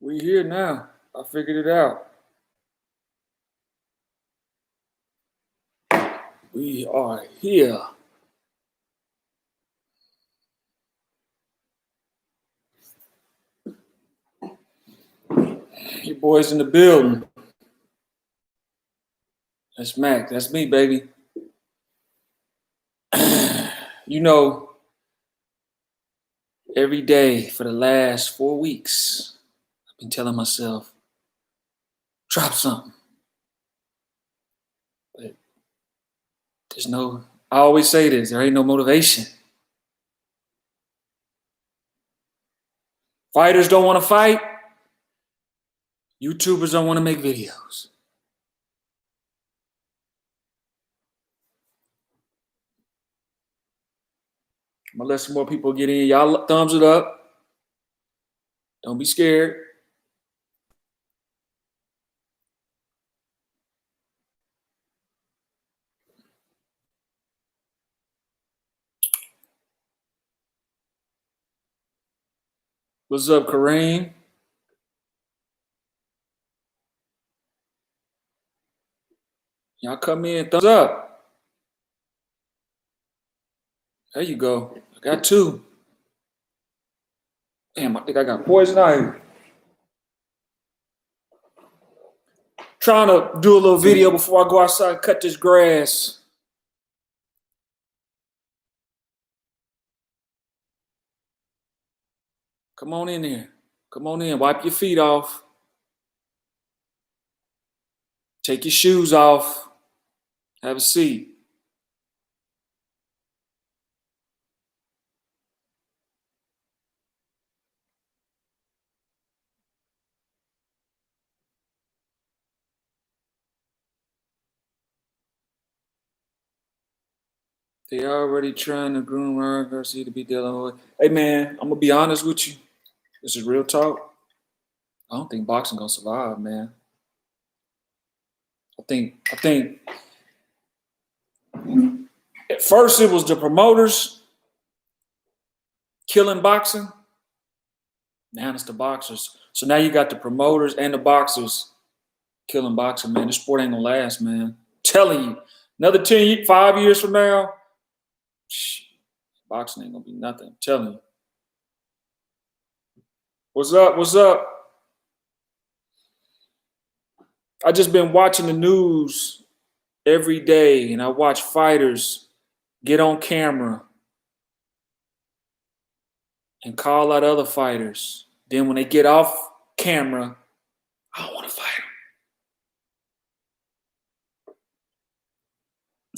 We here now. I figured it out. We are here. You boys in the building. That's Mac. That's me, baby. You know, every day for the last 4 weeks, I've been telling myself, drop something. But I always say this, there ain't no motivation. Fighters don't want to fight. YouTubers don't want to make videos. I'm going to let some more people get in. Y'all thumbs it up. Don't be scared. What's up, Kareem? Y'all come in, thumbs up. There you go. I got 2. Damn, I think I got poison ivy. Trying to do a little video before I go outside and cut this grass. Come on in here. Come on in. Wipe your feet off. Take your shoes off. Have a seat. They already trying to groom her Garcia to be dealing with. Hey man, I'm gonna be honest with you. This is real talk. I don't think boxing gonna survive, man. I think at first it was the promoters killing boxing. Now it's the boxers. So now you got the promoters and the boxers killing boxing, man. This sport ain't gonna last, man. I'm telling you, another 5 years from now, boxing ain't gonna be nothing. I'm telling you. What's up? What's up? I just been watching the news every day, and I watch fighters get on camera and call out other fighters. Then when they get off camera, I don't want to fight them.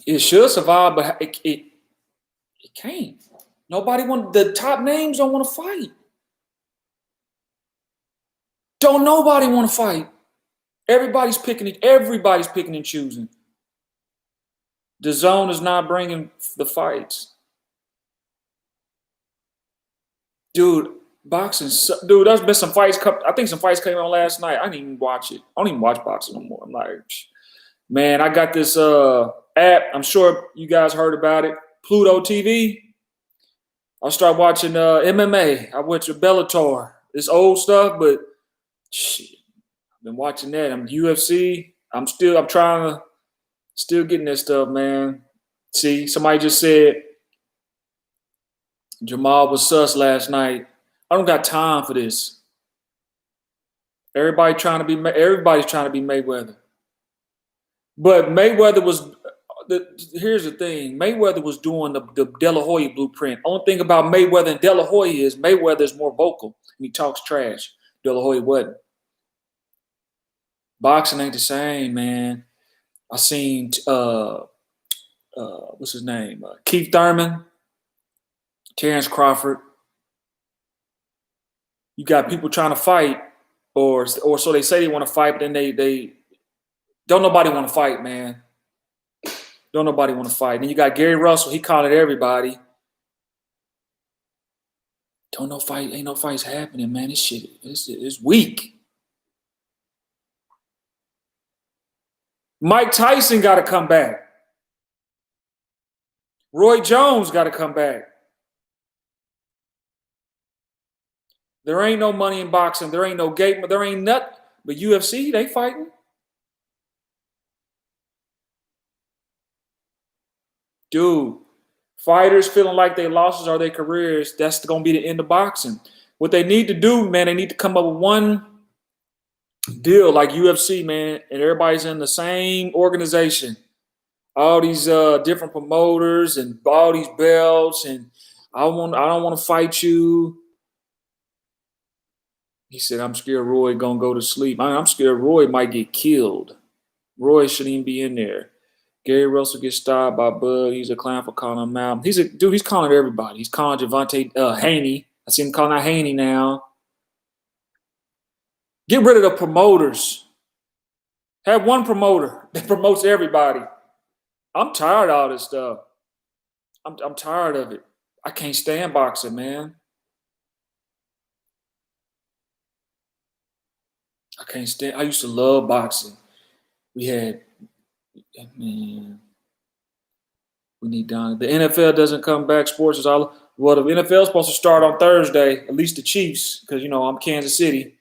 It should survive, but it can't. The top names don't want to fight. Don't nobody want to fight. Everybody's picking and choosing. The zone is not bringing the fights. Dude, boxing, dude, there's been some fights. I think some fights came on last night. I didn't even watch it. I don't even watch boxing no more. I'm like, man, I got this app. I'm sure you guys heard about it. Pluto TV. I'll start watching MMA. I went to Bellator. It's old stuff, but shit, I've been watching that. I'm UFC. I'm trying to still getting that stuff, man. See, somebody just said Jamal was sus last night. I don't got time for this. Everybody's trying to be Mayweather. But Mayweather was here's the thing. Mayweather was doing the De La Hoya blueprint. Only thing about Mayweather and De La Hoya is Mayweather is more vocal and he talks trash. De La Hoya wasn't. Boxing ain't the same, man. I seen what's his name? Keith Thurman, Terrence Crawford. You got people trying to fight, or so they say they want to fight, but then they don't nobody want to fight, man. Don't nobody want to fight. Then you got Gary Russell, he calling everybody. Ain't no fights happening, man. This shit is weak. Mike Tyson got to come back. Roy Jones got to come back. There ain't no money in boxing. There ain't no gate. There ain't nothing. But UFC, they fighting. Dude, fighters feeling like their losses are their careers, that's going to be the end of boxing. What they need to do, man, they need to come up with one deal like UFC, man, and everybody's in the same organization. All these different promoters and all these belts, and I don't want to fight you. He said, I'm scared Roy gonna go to sleep. I'm scared Roy might get killed. Roy shouldn't even be in there. Gary Russell gets stopped by Bud. He's a clown for calling him out. He's calling everybody. He's calling Javante Haney. I see him calling out Haney now. Get rid of the promoters. Have one promoter that promotes everybody. I'm tired of all this stuff. I'm tired of it. I can't stand boxing, man. I can't stand. I used to love boxing. We need Don. The NFL doesn't come back. Sports is all. Well, the NFL is supposed to start on Thursday. At least the Chiefs, because I'm Kansas City.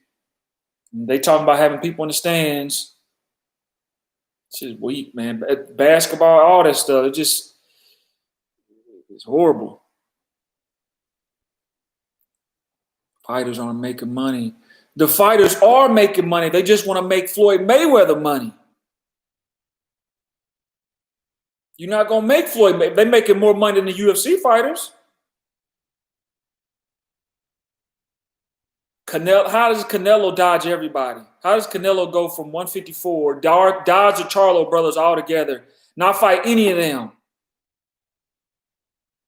They talking about having people in the stands. It's just weak, man. Basketball, all that stuff. It's horrible. Fighters aren't making money. The fighters are making money. They just want to make Floyd Mayweather money. You're not going to make Floyd Mayweather. They're making more money than the UFC fighters. How does Canelo dodge everybody? How does Canelo go from 154, dodge the Charlo brothers all together, not fight any of them?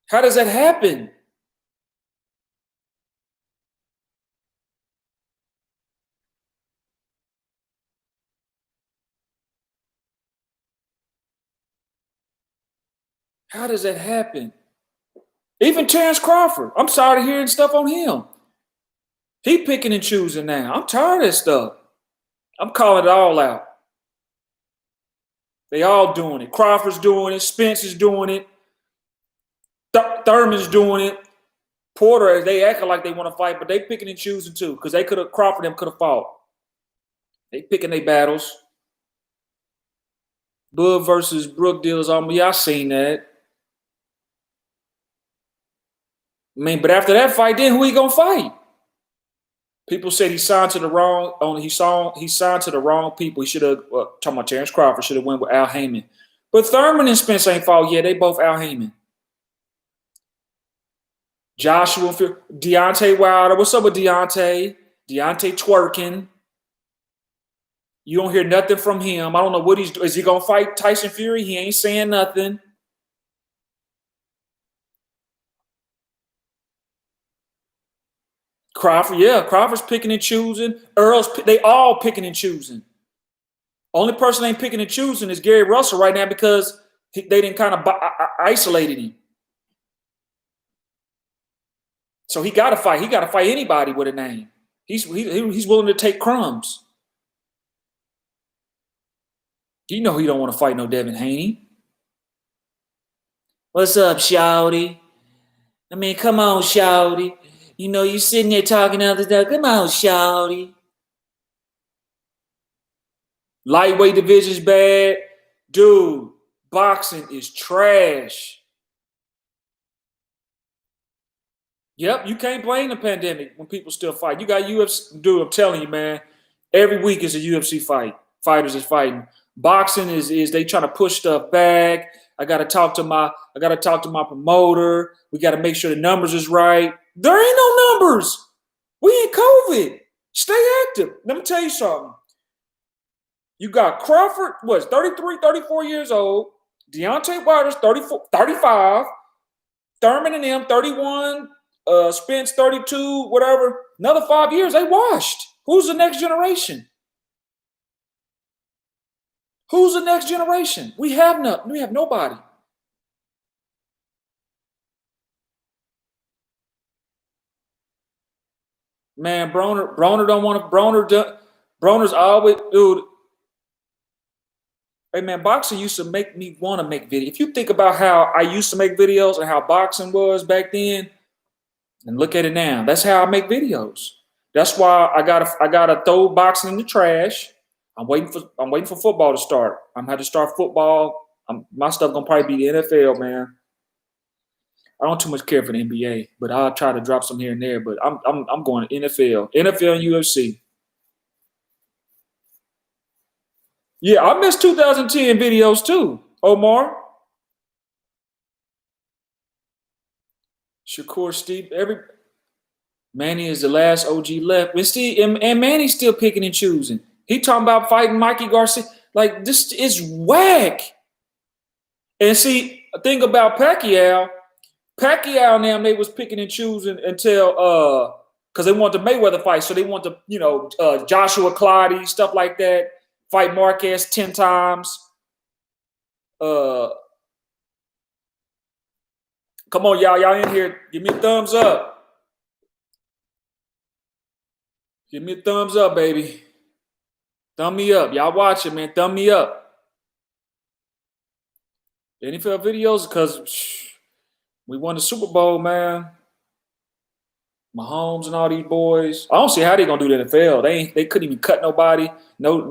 How does that happen? How does that happen? Even Terrence Crawford, I'm tired of hearing stuff on him. He picking and choosing now. I'm tired of that stuff. I'm calling it all out. They all doing it. Crawford's doing it. Spence is doing it. Thurman's doing it. Porter, they acting like they want to fight, but they picking and choosing too, because Crawford them could have fought. They picking their battles. Bud versus Brook deal is on me. I seen that. But after that fight, then who he gonna fight? People said he signed to the wrong. He signed to the wrong people. He should have. Talking about Terrence Crawford, should have went with Al Heyman. But Thurman and Spence ain't fought yet. They both Al Heyman. Joshua, Deontay Wilder. What's up with Deontay? Deontay twerking. You don't hear nothing from him. I don't know what he's doing. Is he gonna fight Tyson Fury? He ain't saying nothing. Crawford's picking and choosing. They all picking and choosing. Only person ain't picking and choosing is Gary Russell right now because they didn't kind of isolated him. So he got to fight. He got to fight anybody with a name. He's willing to take crumbs. He don't want to fight no Devin Haney. What's up, Shawty? Come on, Shawty. You sitting there talking other stuff. Come on, Shawty. Lightweight division's bad. Dude, boxing is trash. Yep, you can't blame the pandemic when people still fight. You got UFC. Dude, I'm telling you, man, every week is a UFC fight. Fighters is fighting. Boxing is they trying to push stuff back. I gotta talk to my promoter. We gotta make sure the numbers is right. There ain't no numbers. We in COVID. Stay active. Let me tell you something. You got Crawford, 33, 34 years old. Deontay Wilder's 34, 35. Thurman and them, 31. Spence, 32, whatever. Another 5 years, they washed. Who's the next generation? Who's the next generation? We have nobody. Man, Broner don't want to. Broner's always, dude. Hey man, boxing used to make me want to make videos. If you think about how I used to make videos and how boxing was back then, and look at it now, that's how I make videos. That's why I gotta throw boxing in the trash. I'm waiting for football to start. I'm had to start football. My stuff gonna probably be the NFL, man. I don't too much care for the NBA, but I'll try to drop some here and there. But I'm going to NFL and UFC. Yeah, I missed 2010 videos too. Omar, Shakur, Steve, Manny is the last OG left. But Steve and Manny's still picking and choosing. He talking about fighting Mikey Garcia. Like, this is whack. And see, think about Pacquiao. Pacquiao and them, they was picking and choosing until because they want the Mayweather fight. So they want the, Joshua Clottey, stuff like that. Fight Marquez 10 times. Come on, y'all. Y'all in here. Give me a thumbs up. Give me a thumbs up, baby. Thumb me up. Y'all watching, man. Thumb me up. The NFL videos, because we won the Super Bowl, man. Mahomes and all these boys. I don't see how they gonna do the NFL. They couldn't even cut nobody. No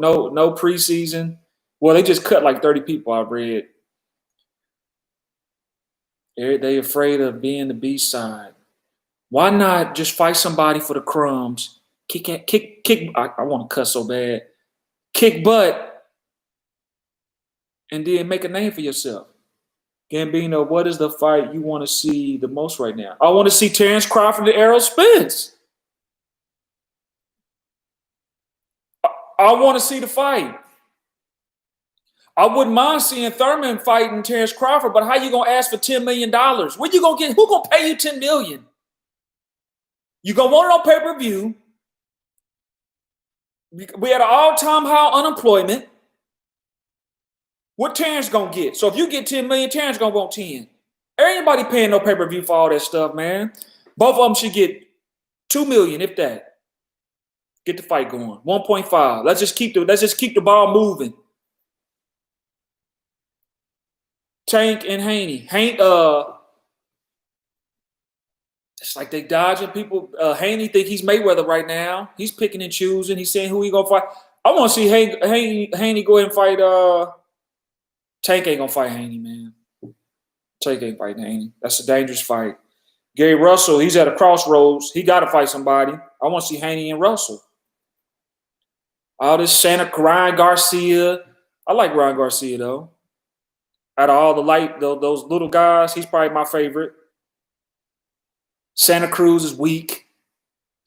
preseason. Well, they just cut like 30 people, I've read. They afraid of being the B side. Why not just fight somebody for the crumbs? Kick. I want to cuss so bad. Kick butt, and then make a name for yourself. Gambino, what is the fight you want to see the most right now? I want to see Terrence Crawford and Errol Spence. I want to see the fight. I wouldn't mind seeing Thurman fighting Terrence Crawford, but how you gonna ask for $10 million? Where you gonna get? Who gonna pay you $10 million? You gonna want it on pay-per-view. We had an all-time high unemployment. What Terrence gonna get? So if you get $10 million, Terrence gonna want 10. Everybody paying no pay-per-view for all that stuff, man. Both of them should get $2 million, if that. Get the fight going. 1.5. Let's just keep the ball moving. Tank and Haney. It's like they dodging people. Haney think he's Mayweather right now. He's picking and choosing. He's saying who he gonna fight. I want to see Haney go ahead and fight. Tank ain't gonna fight Haney, man. Tank ain't fighting Haney. That's a dangerous fight. Gary Russell, he's at a crossroads. He got to fight somebody. I want to see Haney and Russell. All this Ryan Garcia. I like Ryan Garcia though. Out of all those little guys, he's probably my favorite. Santa Cruz is weak.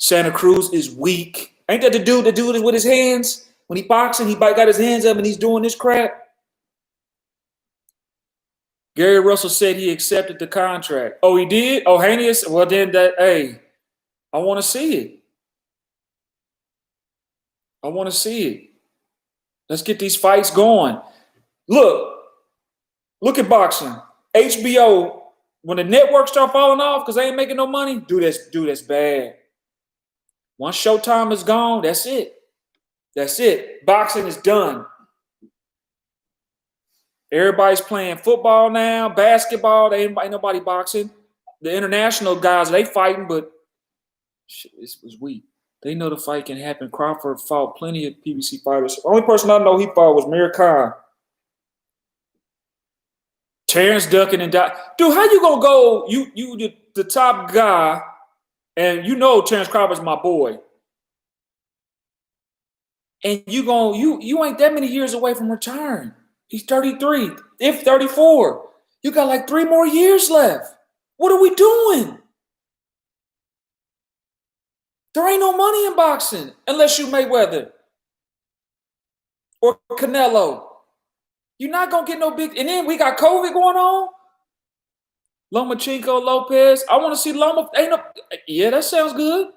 Ain't that the dude that do it with his hands? When he boxing, he got his hands up and he's doing this crap. Gary Russell said he accepted the contract. Oh, he did? Oh, Haney is? Well, then I want to see it. Let's get these fights going. Look at boxing. HBO, when the networks start falling off because they ain't making no money, that's bad. Once Showtime is gone, that's it. Boxing is done. Everybody's playing football now, basketball. Ain't nobody boxing. The international guys, they fighting, but shit, this was weak. They know the fight can happen. Crawford fought plenty of PBC fighters. The only person I know he fought was Mir Khan. Terrence ducking and dude, how you gonna go? You the top guy, and you know Terrence Crawford's my boy, and you ain't that many years away from retiring. He's 33, if 34. You got like 3 more years left. What are we doing? There ain't no money in boxing unless you Mayweather or Canelo. You're not going to get no big... And then we got COVID going on. Lomachenko, Lopez. I want to see Loma... Yeah, that sounds good.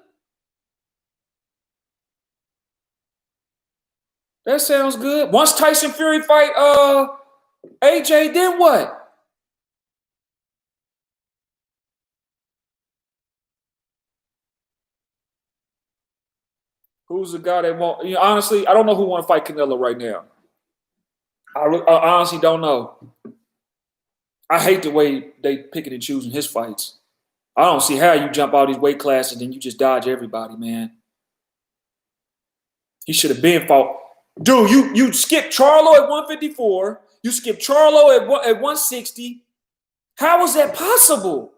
That sounds good. Once Tyson Fury fight AJ, then what? Who's the guy that won't... honestly, I don't know who want to fight Canelo right now. I honestly don't know. I hate the way they picking and choosing his fights. I don't see how you jump all these weight classes and you just dodge everybody, man. He should have been fought. Dude, you skipped Charlo at 154. You skipped Charlo at 160. How is that possible?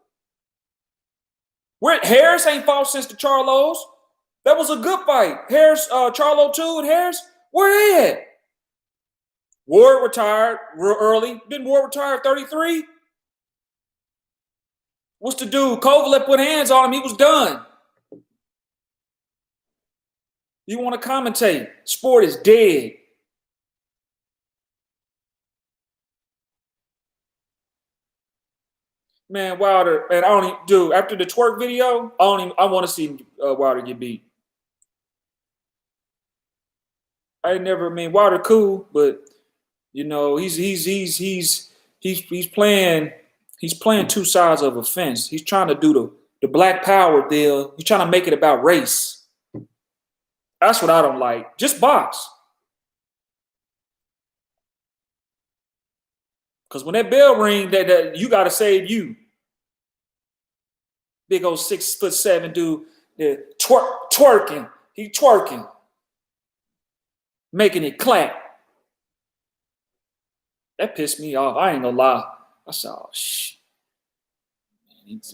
Harris ain't fought since the Charlos. That was a good fight. Harris, Charlo 2 and Harris, where they at? Ward retired real early. Didn't Ward retire at 33? What's the dude? Kovalev put hands on him. He was done. You want to commentate? Sport is dead. Man, Wilder, man, I don't even, dude, after the twerk video, I want to see Wilder get beat. Wilder cool, but you know, he's playing two sides of a fence. He's trying to do the black power deal. He's trying to make it about race. That's what I don't like. Just box. Because when that bell ring, that you got to save you. Big old 6'7" dude, twerking. He twerking. Making it clap. That pissed me off. I ain't gonna lie. I said, oh, shit.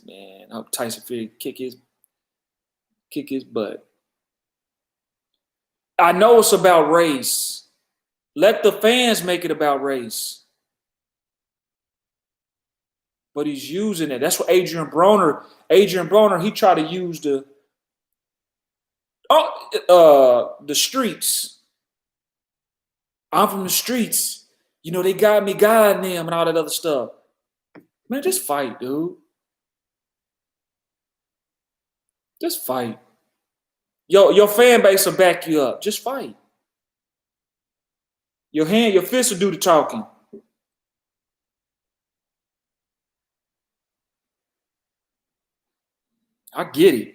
Man, I hope Tyson Fury kick his butt. I know it's about race. Let the fans make it about race. But he's using it. That's what Adrian Broner, he tried to use the streets. I'm from the streets. You know, they got me guiding them and all that other stuff. Man, just fight, dude. Just fight. Your fan base will back you up. Just fight. Your fist will do the talking. I get it.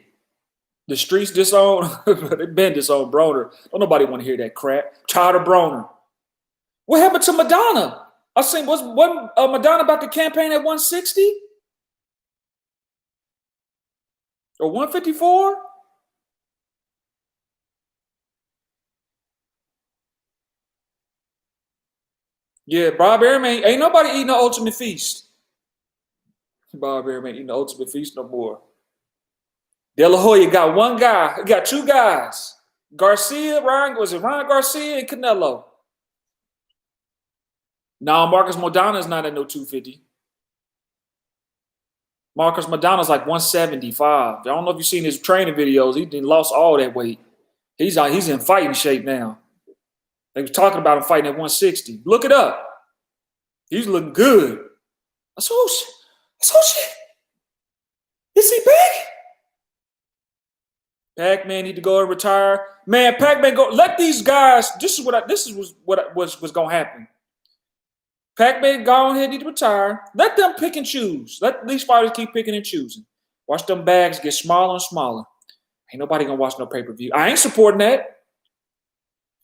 The streets disown. They've been disowned Broner. Don't nobody want to hear that crap. Tired of Broner. What happened to Madonna? I seen wasn't Madonna about to campaign at 160 or 154? Yeah, Bob Arum ain't nobody eating the ultimate feast. Bob Arum ain't eating the ultimate feast no more. De La Hoya got one guy. He got two guys. Ryan Garcia and Canelo? No, Marcus Modana's not at no 250. Marcus Modana's like 175. I don't know if you've seen his training videos. He lost all that weight. He's in fighting shape now. They was talking about him fighting at 160. Look it up. He's looking good. I said, oh shit. Is he big? Pac-Man need to go and retire. Man, Pac-Man go. Let these guys. This is what was going to happen. Pac-Man go ahead, need to retire. Let them pick and choose. Let these fighters keep picking and choosing. Watch them bags get smaller and smaller. Ain't nobody gonna watch no pay-per-view. I ain't supporting that.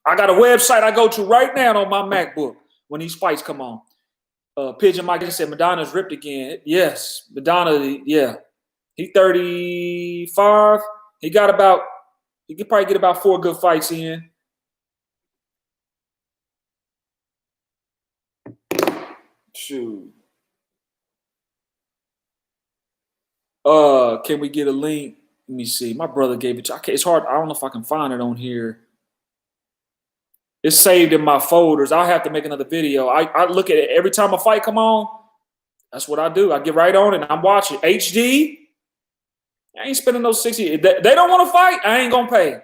I got a website I go to right now on my MacBook when these fights come on. Pigeon Mike said Madonna's ripped again. Yes, Madonna. Yeah, he 35. He could probably get about 4 good fights in. Shoot. Can we get a link? Let me see. My brother gave it to me. Okay, it's hard. I don't know if I can find it on here. It's saved in my folders. I'll have to make another video. I look at it every time a fight come on. That's what I do. I get right on it and I'm watching. HD. I ain't spending those 60. They don't want to fight. I ain't gonna pay.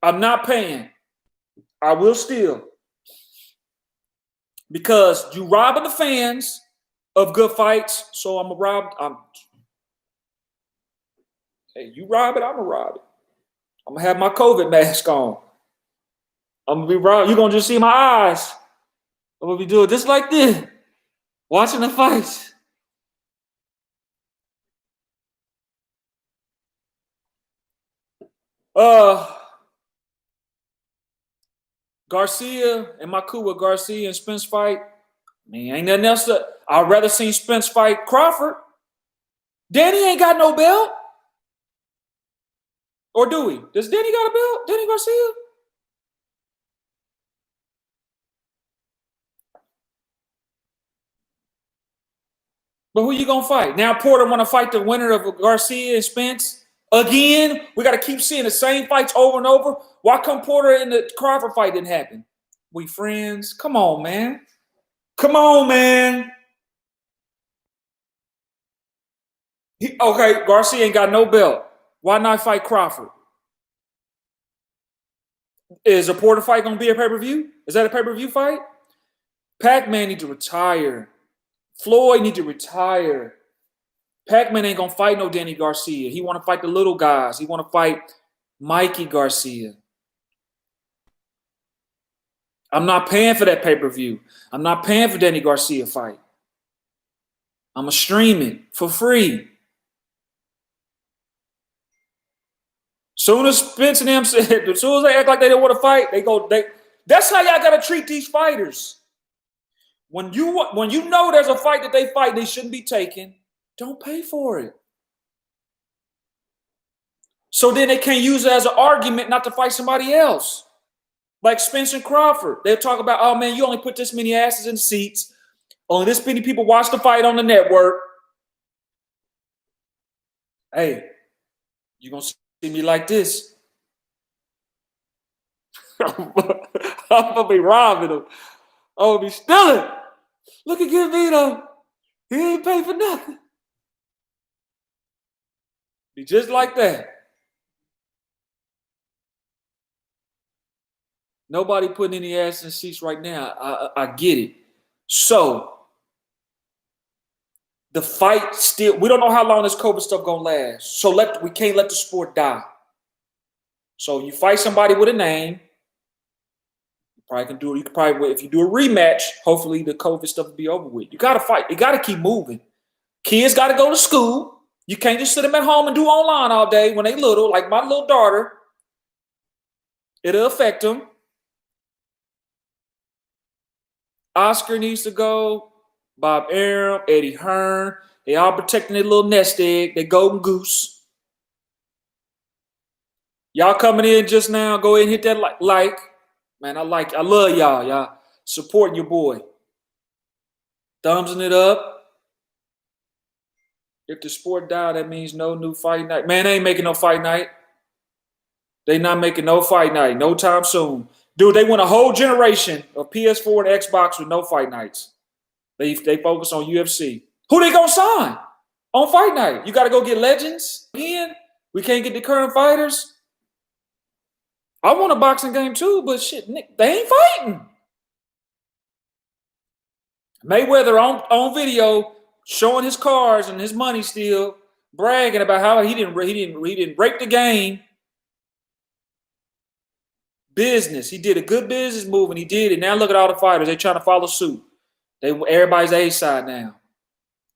I'm not paying. I will still. Because you robbing the fans of good fights, so I'm gonna rob. Hey, you rob it, I'm gonna rob it. I'm gonna have my COVID mask on. I'm gonna be robbed. You're gonna just see my eyes. I'm gonna be doing just like this, watching the fights. Garcia and my cool with Garcia and Spence fight. Man, ain't nothing else. I'd rather see Spence fight Crawford. Danny ain't got no belt. Or do he? Does Danny got a belt? Danny Garcia? But who you gonna fight? Now Porter want to fight the winner of Garcia and Spence again. We got to keep seeing the same fights over and over. Why come Porter and the Crawford fight didn't happen? We friends? Come on, man. Come on, man. Okay, Garcia ain't got no belt. Why not fight Crawford? Is a Porter fight gonna be a pay-per-view? Is that a pay-per-view fight? Pac-Man need to retire. Floyd need to retire. Pac-Man ain't gonna fight no Danny Garcia. He want to fight the little guys. He want to fight Mikey Garcia. I'm not paying for that pay-per-view. I'm not paying for Danny Garcia fight. I'm gonna stream it for free. Soon as Spence and them said, as soon as they act like they don't want to fight, they go. That's how y'all gotta treat these fighters. When you know there's a fight that they fight they shouldn't be taking, don't pay for it. So then they can't use it as an argument not to fight somebody else. Like Spence and Crawford. They'll talk about, oh man, you only put this many asses in seats. Only this many people watch the fight on the network. Hey, you're going to see me like this. I'm going to be robbing them. I'm going to be stealing. Look at Gavito. He ain't paid for nothing. Be just like that. Nobody putting any ass in seats right now. I get it. So, the fight still, we don't know how long this COVID stuff gonna last. So we can't let the sport die. So you fight somebody with a name, you probably can do it. You can probably, if you do a rematch, hopefully the COVID stuff will be over with. You gotta fight. You gotta keep moving. Kids gotta go to school. You can't just sit them at home and do online all day when they little, like my little daughter. It'll affect them. Oscar needs to go. Bob Arum, Eddie Hearn. They all protecting their little nest egg, their golden goose. Y'all coming in just now, go ahead and hit that like. Man, I love y'all. Y'all supporting your boy. Thumbsing it up. If the sport died, that means no new fight night. Man, they ain't making no fight night. They not making no fight night. No time soon. Dude, they went a whole generation of PS4 and Xbox with no fight nights. They focus on UFC. Who they gonna sign on fight night? You got to go get legends again. We can't get the current fighters. I want a boxing game too, but shit, Nick, they ain't fighting. Mayweather on video showing his cars and his money still, bragging about how he didn't break the game. Business. He did a good business move and he did it. Now look at all the fighters. They trying to follow suit. Everybody's A side now.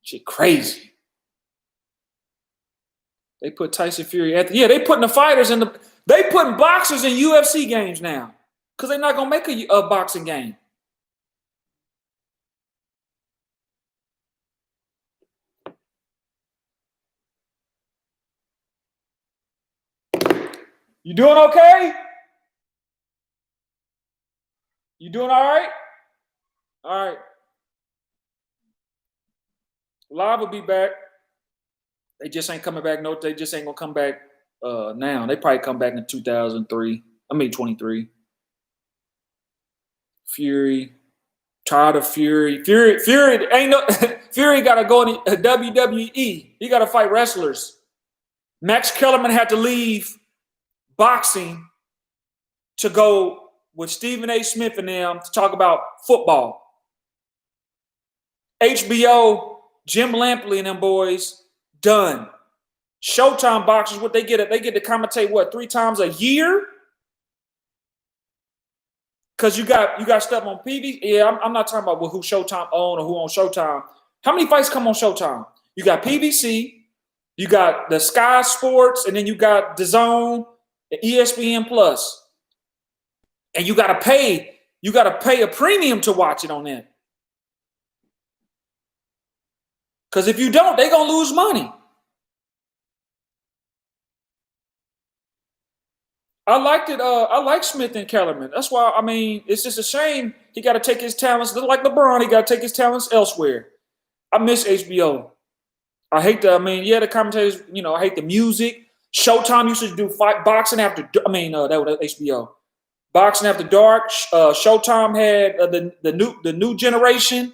Shit crazy. They put Tyson Fury at they putting the fighters they putting boxers in UFC games now. Because they're not gonna make a boxing game. You doing okay? You doing all right? All right. Live will be back. They just ain't coming back. No, they just ain't gonna come back now. They probably come back in 23. Fury. Tired of Fury. Fury ain't no Fury gotta go in WWE. He gotta fight wrestlers. Max Kellerman had to leave boxing to go with Stephen A. Smith and them to talk about football. HBO, Jim Lampley and them boys, done. Showtime boxers, what they get? They get to commentate 3 times a year? Because you got stuff on PV. Yeah, I'm not talking about who Showtime own or who owns Showtime. How many fights come on Showtime? You got PBC, you got the Sky Sports, and then you got DAZN, the ESPN Plus. And you gotta pay a premium to watch it on that. Because if you don't, they're gonna lose money. I liked it. I like Smith and Kellerman. That's why, I mean, it's just a shame he got to take his talents, like LeBron, he got to take his talents elsewhere. I miss HBO. I hate the commentators, I hate the music. Showtime used to do boxing after, that was HBO. Boxing After Dark. Showtime had the new generation.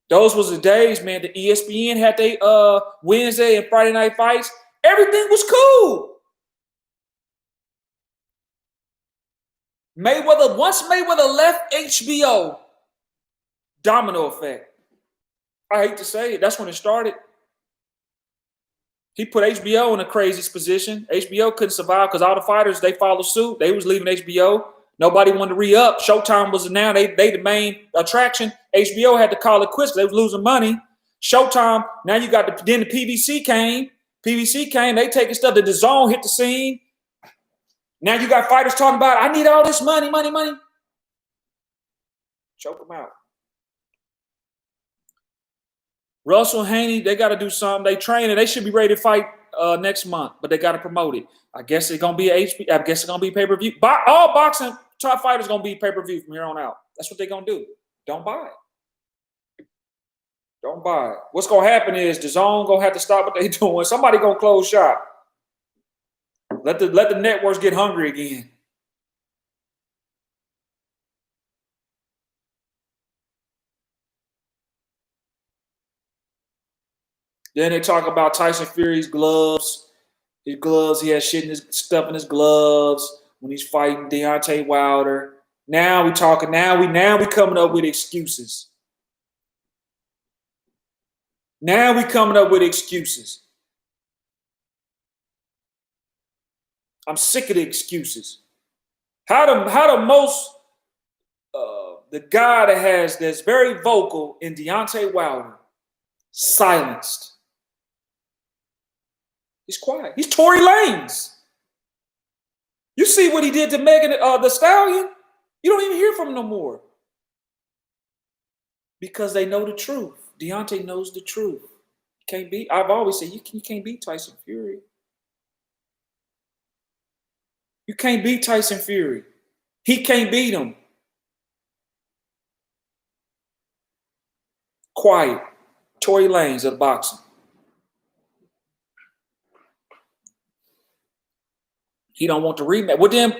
Those was the days, man. The ESPN had they Wednesday and Friday night fights. Everything was cool. Once Mayweather left HBO, domino effect. I hate to say it. That's when it started. He put HBO in a crazy position. HBO couldn't survive because all the fighters, they followed suit. They was leaving HBO. Nobody wanted to re-up. Showtime was now they the main attraction. HBO had to call it quits because they was losing money. Showtime, now you got then the PVC came. They taking stuff. The DAZN hit the scene. Now you got fighters talking about, I need all this money. Choke them out. Russell Haney, they got to do something. They training. They should be ready to fight next month, but they got to promote it. I guess it's gonna be I guess it's gonna be pay-per-view. All boxing top fighters gonna be pay-per-view from here on out. That's what they're gonna do. Don't buy it. Don't buy it. What's gonna happen is the DAZN gonna have to stop what they're doing. Somebody gonna close shop. Let the networks get hungry again. Then they talk about Tyson Fury's gloves. His gloves, he has stuff in his gloves when he's fighting Deontay Wilder. Now we talking. Now we coming up with excuses. Now we coming up with excuses. I'm sick of the excuses. How the most the guy that's very vocal in Deontay Wilder silenced. He's quiet. He's Tory Lanez. You see what he did to Megan the Stallion? You don't even hear from him no more. Because they know the truth. Deontay knows the truth. I've always said, you can't beat Tyson Fury. You can't beat Tyson Fury. He can't beat him. Quiet. Tory Lanez of boxing. He don't want the rematch. With them,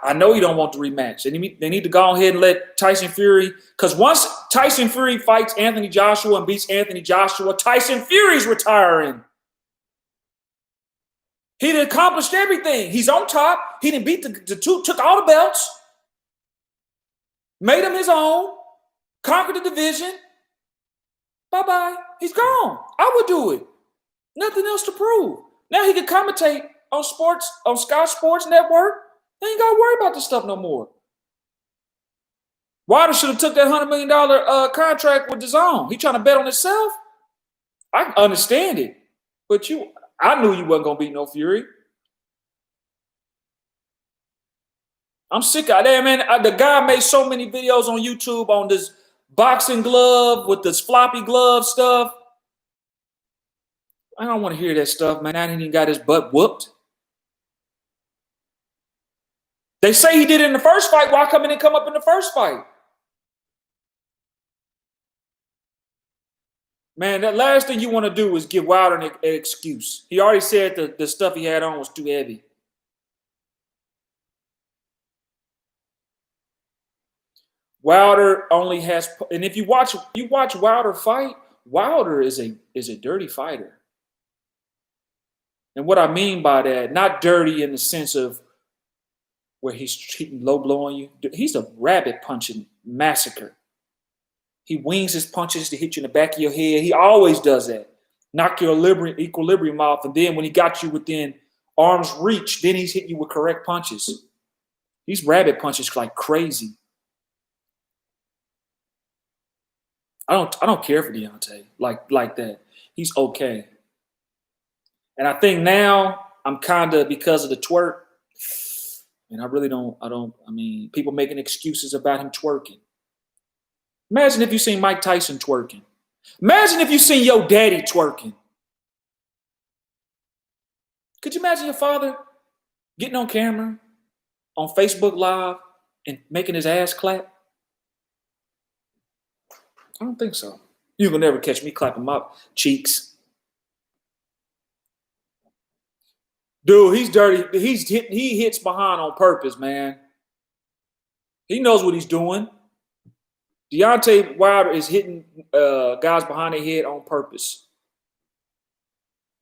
I know he don't want the rematch. They need to go ahead and let Tyson Fury, because once Tyson Fury fights Anthony Joshua and beats Anthony Joshua, Tyson Fury's retiring. He done accomplished everything. He's on top. He done beat the two, took all the belts, made him his own, conquered the division. Bye-bye. He's gone. I would do it. Nothing else to prove. Now he can commentate on sports, on Sky Sports Network. They ain't got to worry about this stuff no more. Wilder should have took that $100 million contract with DAZN. He trying to bet on himself. I understand it, but I knew you wasn't gonna beat no Fury. I'm sick of that, man. The guy made so many videos on YouTube on this boxing glove with this floppy glove stuff. I don't want to hear that stuff, man. I didn't even got his butt whooped. They say he did it in the first fight. Why come up in the first fight? Man, that last thing you want to do is give Wilder an excuse. He already said the stuff he had on was too heavy. Wilder only has, and if you watch Wilder fight, Wilder is a dirty fighter. And what I mean by that, not dirty in the sense of where he's low blowing you. He's a rabbit punching massacre. He wings his punches to hit you in the back of your head. He always does that. Knock your equilibrium off. And then when he got you within arm's reach, then he's hitting you with correct punches. These rabbit punches like crazy. I don't care for Deontay like that. He's okay. And I think now I'm kind of, because of the twerk, and I mean, people making excuses about him twerking. Imagine if you seen Mike Tyson twerking. Imagine if you seen your daddy twerking. Could you imagine your father getting on camera, on Facebook Live, and making his ass clap? I don't think so. You can never catch me clapping my cheeks. Dude, he's dirty. He hits behind on purpose, man. He knows what he's doing. Deontay Wilder is hitting guys behind their head on purpose.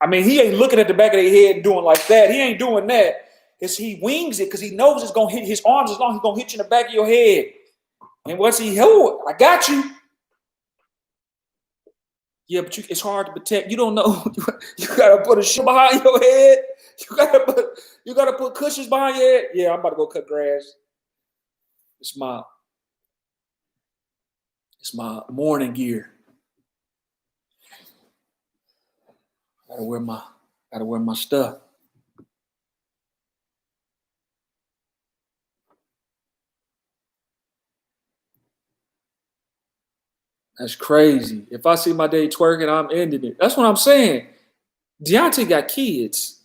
I mean, he ain't looking at the back of their head and doing like that. He ain't doing that. He wings it because he knows it's going to hit his arms as long as he's going to hit you in the back of your head. And once he held, I got you. Yeah, but it's hard to protect. You don't know. You got to put a shit behind your head. You got to put cushions behind your head. Yeah, I'm about to go cut grass. It's morning gear. Gotta wear my stuff. That's crazy. If I see my day twerking, I'm ending it. That's what I'm saying. Deontay got kids.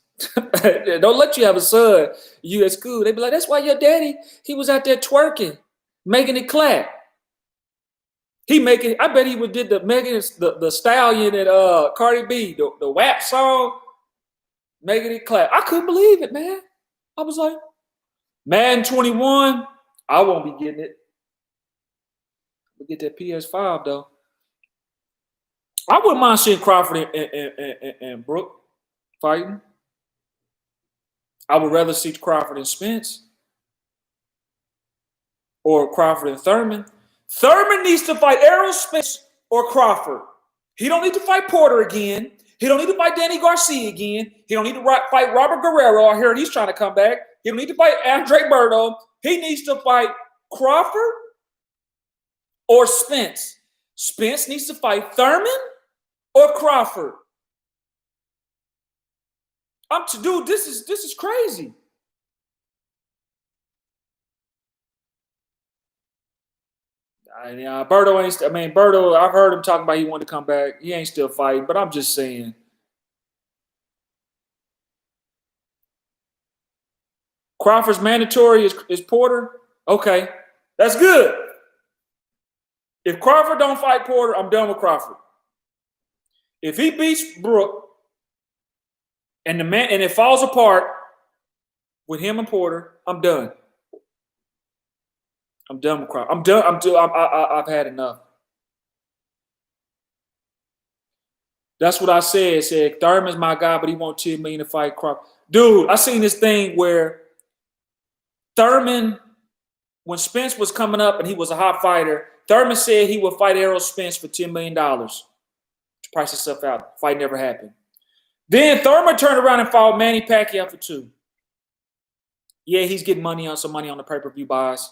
Don't let you have a son. You at school. They be like, that's why your daddy, he was out there twerking, making it clap. I bet he would did the Megan the Stallion and Cardi B, the WAP song, making it clap. I couldn't believe it, man. I was like, Madden 21, I won't be getting it. We'll get that PS5 though. I wouldn't mind seeing Crawford and Brooke fighting. I would rather see Crawford and Spence or Crawford and Thurman. Thurman needs to fight Errol Spence or Crawford. He don't need to fight Porter again. He don't need to fight Danny Garcia again. He don't need to fight Robert Guerrero. I heard he's trying to come back. He don't need to fight Andre Berto. He needs to fight Crawford or Spence. Spence needs to fight Thurman or Crawford. Dude, this is crazy. Berto, I've heard him talking about he wanted to come back. He ain't still fighting, but I'm just saying. Crawford's mandatory is Porter. Okay, that's good. If Crawford don't fight Porter, I'm done with Crawford. If he beats Brooke and it falls apart with him and Porter, I'm done. I'm done with Crawford. I'm done. I've had enough. That's what I said. I said Thurman's my guy, but he wants $10 million to fight Crawford. Dude, I seen this thing where Thurman, when Spence was coming up and he was a hot fighter, Thurman said he would fight Errol Spence for $10 million to price himself out. Fight never happened. Then Thurman turned around and fought Manny Pacquiao for $2 million. Yeah, he's getting some money on the pay-per-view buys.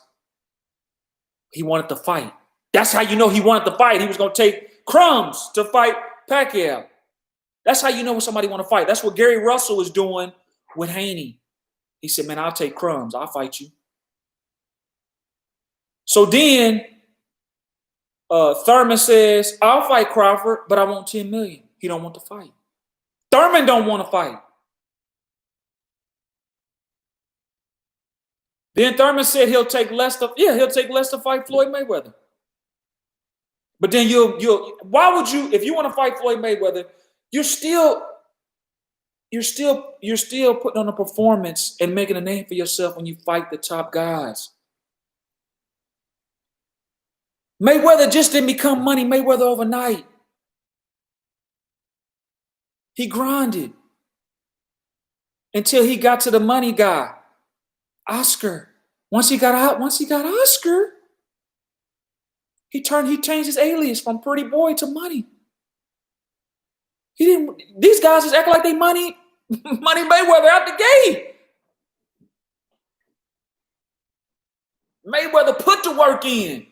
He wanted to fight. That's how you know he wanted to fight. He was going to take crumbs to fight Pacquiao. That's how you know when somebody want to fight. That's what Gary Russell is doing with Haney. He said, man, I'll take crumbs. I'll fight you. So then Thurman says, I'll fight Crawford, but I want $10 million. He don't want to fight. Thurman don't want to fight. Then Thurman said he'll take less to fight Floyd Mayweather. But then why would you, if you want to fight Floyd Mayweather, you're still putting on a performance and making a name for yourself when you fight the top guys. Mayweather just didn't become Money Mayweather overnight. He grinded until he got to the money guy, Oscar. Once he got Oscar, he changed his alias from Pretty Boy to Money. These guys just act like they Money Mayweather out the gate. Mayweather put the work in.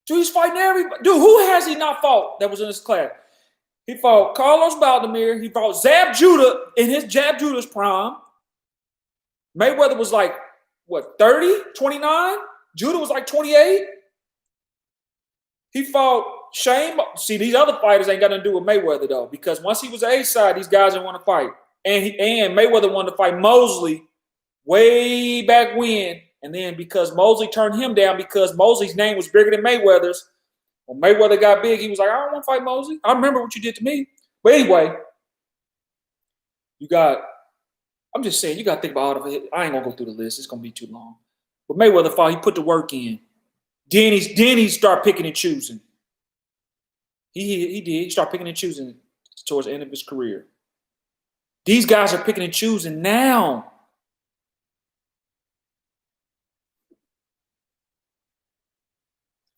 Dude, he's fighting everybody. Dude, who has he not fought that was in his class? He fought Carlos Baldomir. He fought Zab Judah in his Zab Judah's prime. Mayweather was like, 30, 29? Judah was like 28. He fought Shane. See, these other fighters ain't got nothing to do with Mayweather, though, because once he was A-side, these guys didn't want to fight. And Mayweather wanted to fight Mosley way back when. And then because Mosley turned him down because Mosley's name was bigger than Mayweather's, When Mayweather got big, he was like, I don't want to fight Mosley. I remember what you did to me. But anyway, I'm just saying, you got to think about all of it. I ain't going to go through the list. It's going to be too long. But Mayweather fought, he put the work in. Then he started picking and choosing. He did. He started picking and choosing towards the end of his career. These guys are picking and choosing now.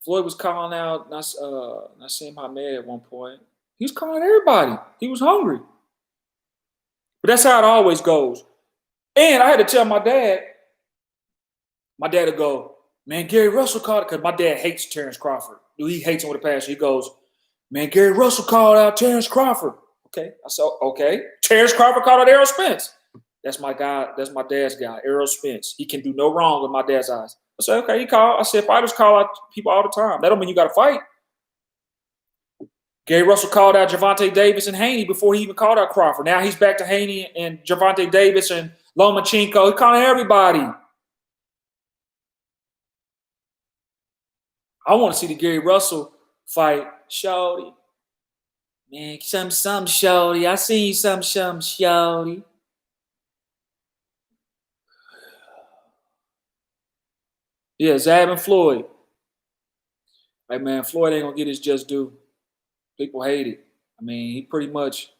Floyd was calling out Nassim Hamed at one point. He was calling everybody. He was hungry. But that's how it always goes. And I had to tell my dad would go, man, Gary Russell called it, because my dad hates Terrence Crawford. Dude, he hates him with a passion. He goes, man, Gary Russell called out Terrence Crawford. Okay. I said, okay. Terrence Crawford called out Errol Spence. That's my guy. That's my dad's guy, Errol Spence. He can do no wrong in my dad's eyes. I said, okay, he called. I said, fighters call out people all the time. That don't mean you got to fight. Gary Russell called out Gervonta Davis and Haney before he even called out Crawford. Now he's back to Haney and Gervonta Davis and Lomachenko. He calling everybody. I want to see the Gary Russell fight. Shorty. Man, some shorty. I seen some shorty. Yeah, Zab and Floyd. Like, man, Floyd ain't going to get his just due. People hate it. I mean, he pretty much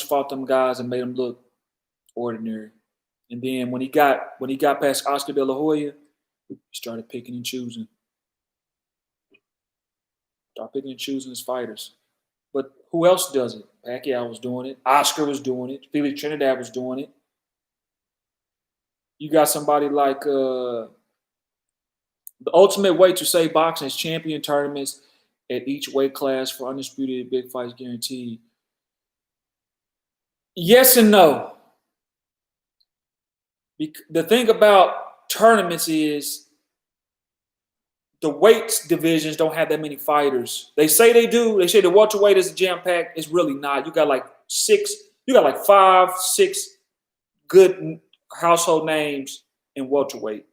fought them guys and made them look ordinary. And then when he got past Oscar De La Hoya, he started picking and choosing. Started picking and choosing his fighters. But who else does it? Pacquiao was doing it. Oscar was doing it. Felix Trinidad was doing it. You got somebody like the ultimate way to save boxing is champion tournaments at each weight class for undisputed big fights guaranteed. Yes and no. The thing about tournaments is the weights divisions don't have that many fighters. They say they do. They say the welterweight is jam-packed. It's really not. You got like 5, 6 good household names in welterweight.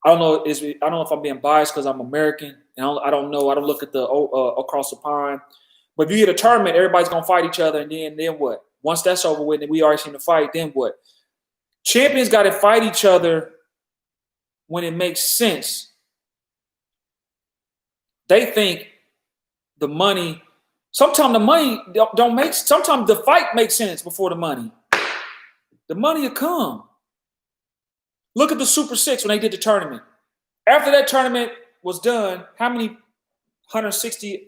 I don't know if I'm being biased because I'm American, and I don't know. I don't look at the across the pond. But if you get a tournament, everybody's gonna fight each other, and then what? Once that's over with, and we already seen the fight, then what? Champions got to fight each other when it makes sense. They think the money. Sometimes the money don't make. Sometimes the fight makes sense before the money. The money will come. Look at the Super 6 when they did the tournament. After that tournament was done, how many 160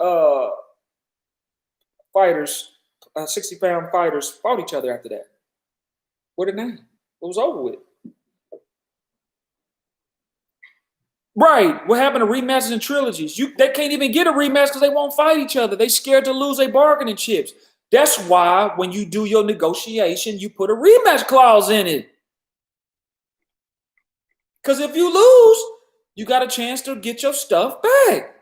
fighters, 60-pound fighters fought each other after that? What a name. It was over with. Right. What happened to rematches and trilogies? They can't even get a rematch because they won't fight each other. They scared to lose their bargaining chips. That's why when you do your negotiation, you put a rematch clause in it. Because if you lose, you got a chance to get your stuff back.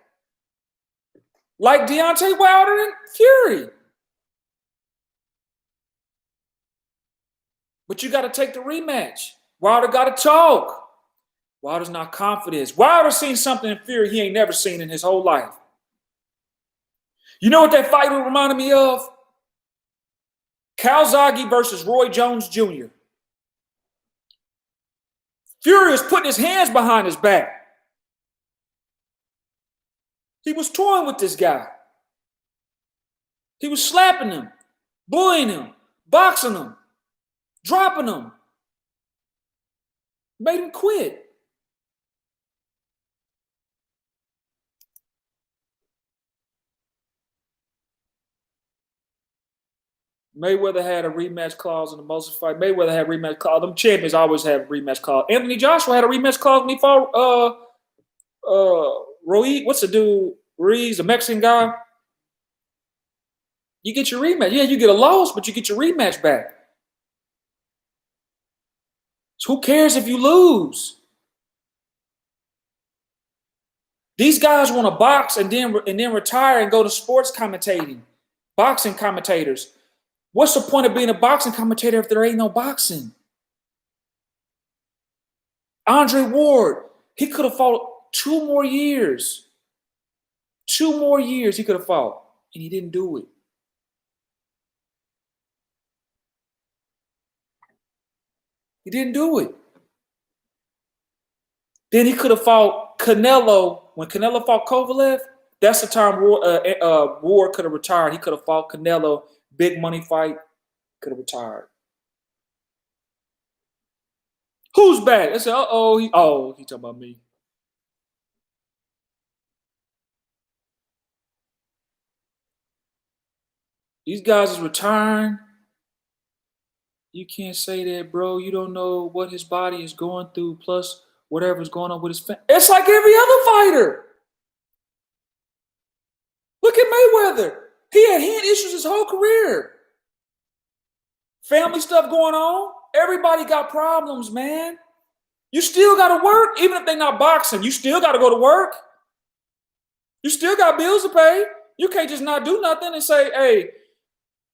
Like Deontay Wilder and Fury. But you got to take the rematch. Wilder got to talk. Wilder's not confident. Wilder's seen something in Fury he ain't never seen in his whole life. You know what that fight reminded me of? Calzaghe versus Roy Jones Jr. Fury was putting his hands behind his back. He was toying with this guy. He was slapping him, bullying him, boxing him, dropping him. Made him quit. Mayweather had a rematch clause in the Moses fight. Mayweather had a rematch clause. Them champions always have a rematch clause. Anthony Joshua had a rematch clause when he fought Ruiz. What's the dude? Ruiz, the Mexican guy. You get your rematch. Yeah, you get a loss, but you get your rematch back. So who cares if you lose? These guys want to box and then retire and go to sports commentating, boxing commentators. What's the point of being a boxing commentator if there ain't no boxing? Andre Ward, he could have fought 2 more years. 2 more years he could have fought, and he didn't do it. He didn't do it. Then he could have fought Canelo. When Canelo fought Kovalev, that's the time Ward could have retired. He could have fought Canelo, big money fight, could have retired. Who's back? I said, he talking about me. These guys is retiring. You can't say that, bro. You don't know what his body is going through, plus whatever's going on with his family. It's like every other fighter. Look at Mayweather. He had hand issues his whole career. Family stuff going on. Everybody got problems, man. You still got to work, even if they're not boxing. You still got to go to work. You still got bills to pay. You can't just not do nothing and say, hey,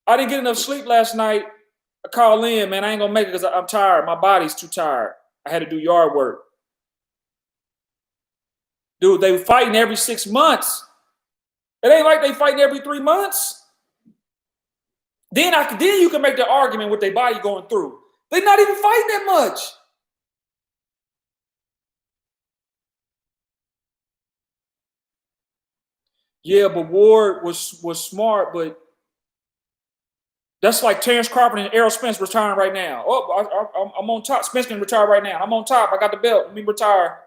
I didn't get enough sleep last night. I call in, man. I ain't going to make it because I'm tired. My body's too tired. I had to do yard work. Dude, they fighting every 6 months. It ain't like they fighting every 3 months. Then you can make the argument with their body going through. They're not even fighting that much. Yeah, but Ward was smart, but that's like Terrence Crawford and Errol Spence retiring right now. Oh, I'm on top. Spence can retire right now. I'm on top. I got the belt. Let me retire.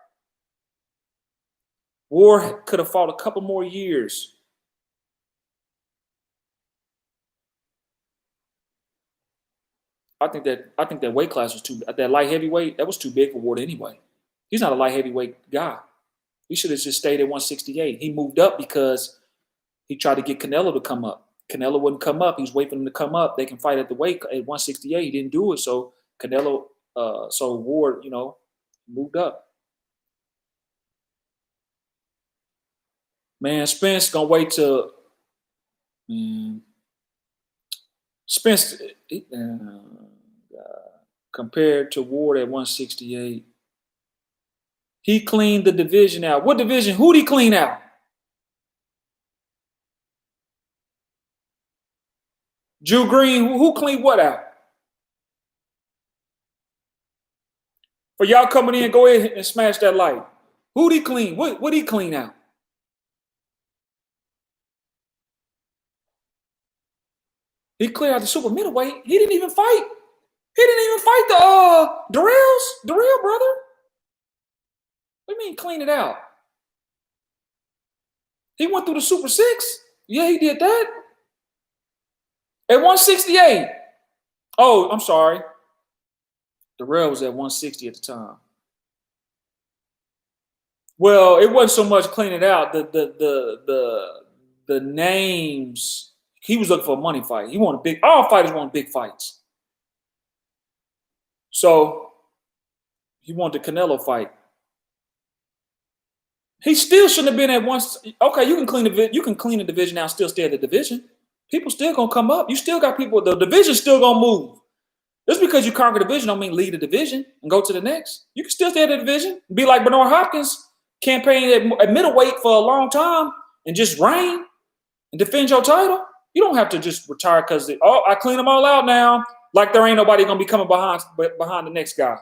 Ward could have fought a couple more years. I think that weight class was that light heavyweight, that was too big for Ward anyway. He's not a light heavyweight guy. He should have just stayed at 168. He moved up because he tried to get Canelo to come up. Canelo wouldn't come up. He's waiting for him to come up. They can fight at the weight at 168. He didn't do it. So Ward, moved up. Man, Spence gonna wait till Spence compared to Ward at 168. He cleaned the division out. What division? Who'd he clean out? Drew Green. Who cleaned what out? For y'all coming in, go ahead and smash that light. Who'd he clean? What'd he clean out? He cleared out the super middleweight. He didn't even fight. He didn't even fight the Darrell brother. What do you mean clean it out? He went through the Super 6. Yeah, he did that. At 168. Oh, I'm sorry. Darrell was at 160 at the time. Well, it wasn't so much cleaning it out. The names. He was looking for a money fight. He wanted all fighters want big fights. So he wanted the Canelo fight. He still shouldn't have been at once. Okay, you can clean the division out, still stay at the division. People still gonna come up. You still got people. The division's still gonna move. Just because you conquer the division don't mean leave the division and go to the next. You can still stay at the division. Be like Bernard Hopkins, campaign at middleweight for a long time and just reign and defend your title. You don't have to just retire because I clean them all out now. Like there ain't nobody gonna be coming behind the next guy.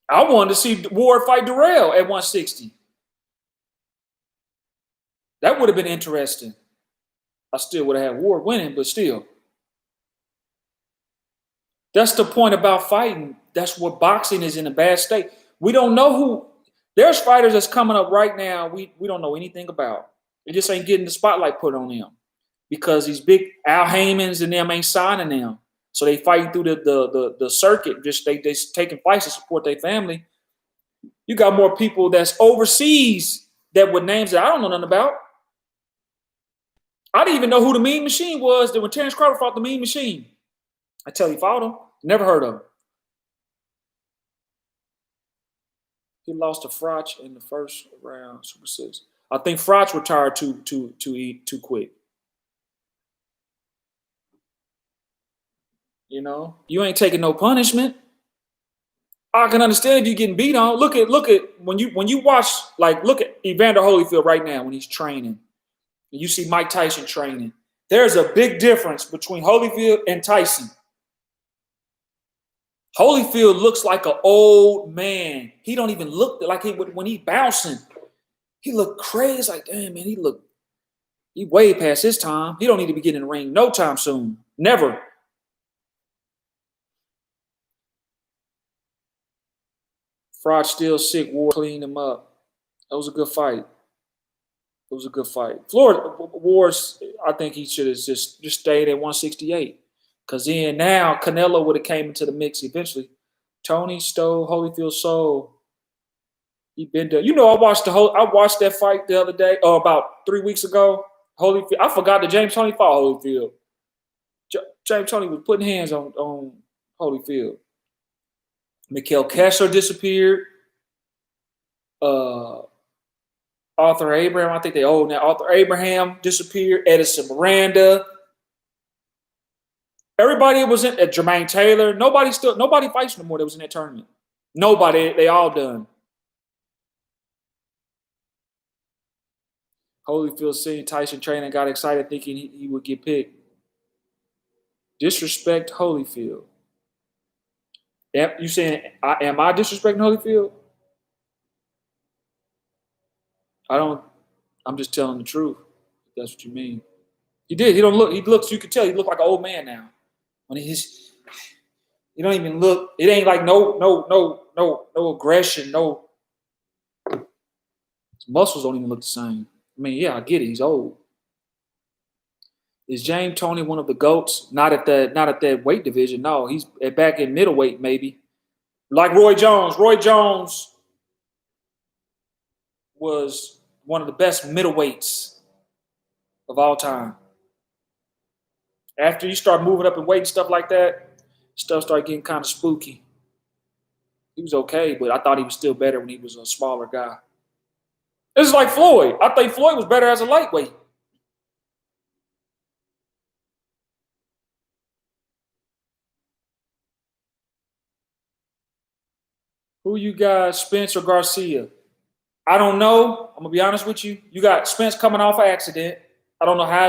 I wanted to see Ward fight Darrell at 160. That would have been interesting. I still would have had Ward winning, but still. That's the point about fighting. That's what boxing is in a bad state. We don't know who. There's fighters that's coming up right now we don't know anything about. They just ain't getting the spotlight put on them because these big Al Haymans and them ain't signing them. So they fighting through the circuit. Just they taking fights to support their family. You got more people that's overseas that with names that I don't know nothing about. I didn't even know who the Mean Machine was that when Terrence Crawford fought the Mean Machine. I tell you, he fought him. Never heard of him. He lost to Froch in the first round, Super 6. I think Froch retired too quick. You know, you ain't taking no punishment. I can understand if you're getting beat on. Look at when you watch, like, look at Evander Holyfield right now when he's training. And you see Mike Tyson training. There's a big difference between Holyfield and Tyson. Holyfield looks like an old man. He don't even look like when he bouncing. He look crazy. Like, damn, man, he way past his time. He don't need to be getting in the ring no time soon. Never. Fraud still sick. Ward cleaned him up. That was a good fight. It was a good fight. Florida Wars, I think he should have just stayed at 168. Because then now Canelo would have came into the mix eventually. Tony stole Holyfield soul. He been there. You know, I watched that fight the other day, or about 3 weeks ago. Holyfield. I forgot that James Toney fought Holyfield. James Toney was putting hands on Holyfield. Mikhail Kessler disappeared. Arthur Abraham, I think they old now. Arthur Abraham disappeared. Edison Miranda. Everybody was in at Jermaine Taylor. Nobody fights no more that was in that tournament. Nobody. They all done. Holyfield seen Tyson training, got excited thinking he would get picked. Disrespect Holyfield. You saying am I disrespecting Holyfield? I don't. I'm just telling the truth. If that's what you mean. He did. He don't look. He looks. You can tell he look like an old man now. When he's, he don't even look. It ain't like no aggression. No, his muscles don't even look the same. I mean, yeah, I get it. He's old. Is James Toney one of the GOATs? Not at that weight division. No, he's back in middleweight maybe. Like Roy Jones. Roy Jones was one of the best middleweights of all time. After you start moving up in weight and stuff like that, stuff started getting kind of spooky. He was okay, but I thought he was still better when he was a smaller guy. This is like Floyd. I think Floyd was better as a lightweight. Who you got, Spence or Garcia? I don't know. I'm gonna be honest with you. You got Spence coming off an accident. I don't know how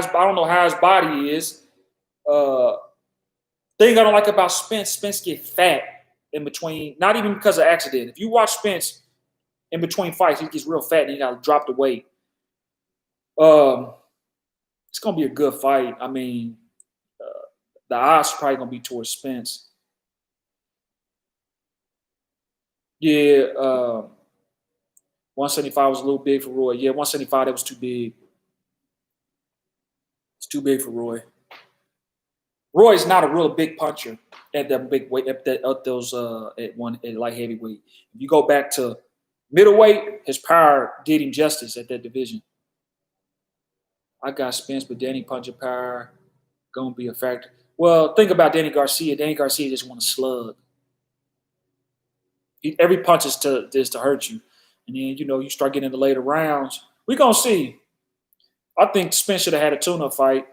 his body is. Thing I don't like about Spence get fat in between. Not even because of accident. If you watch Spence in between fights, he gets real fat and he got to drop the weight. It's gonna be a good fight. I mean, the odds are probably gonna be towards Spence. Yeah, 175 was a little big for Roy. Yeah, 175 that was too big. It's too big for Roy. Roy's not a real big puncher at that big weight at those at light heavyweight. If you go back to middleweight, his power did him justice at that division. I got Spence, but Danny punching power gonna be a factor. Well, think about Danny Garcia. Danny Garcia just want to slug. Every punch is to hurt you, and then you start getting into later rounds. We gonna see. I think Spence should have had a tune-up fight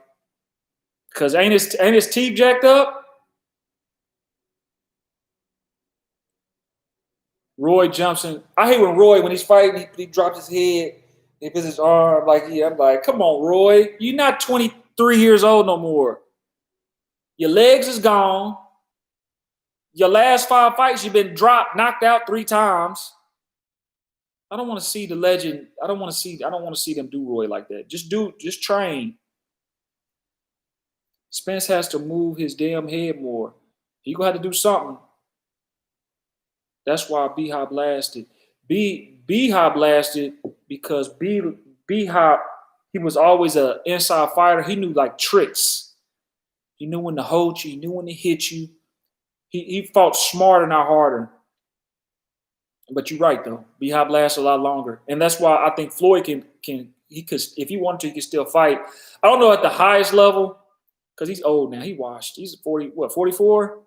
because ain't his teeth jacked up? Roy jumps in. I hate when he's fighting, he drops his head, he puts his arm like I'm like, come on, Roy, you're not 23 years old no more. Your legs is gone. Your last 5 fights, you've been knocked out 3 times. I don't want to see the legend. I don't want to see them do Roy like that. Just train. Spence has to move his damn head more. He gonna have to do something. That's why B Hop lasted. B Hop lasted because B Hop, he was always an inside fighter. He knew like tricks. He knew when to hold you. He knew when to hit you. He fought smarter, not harder. But you're right though. B Hop lasts a lot longer, and that's why I think Floyd can if he wanted to, he can still fight. I don't know at the highest level because he's old now. He washed. He's 44.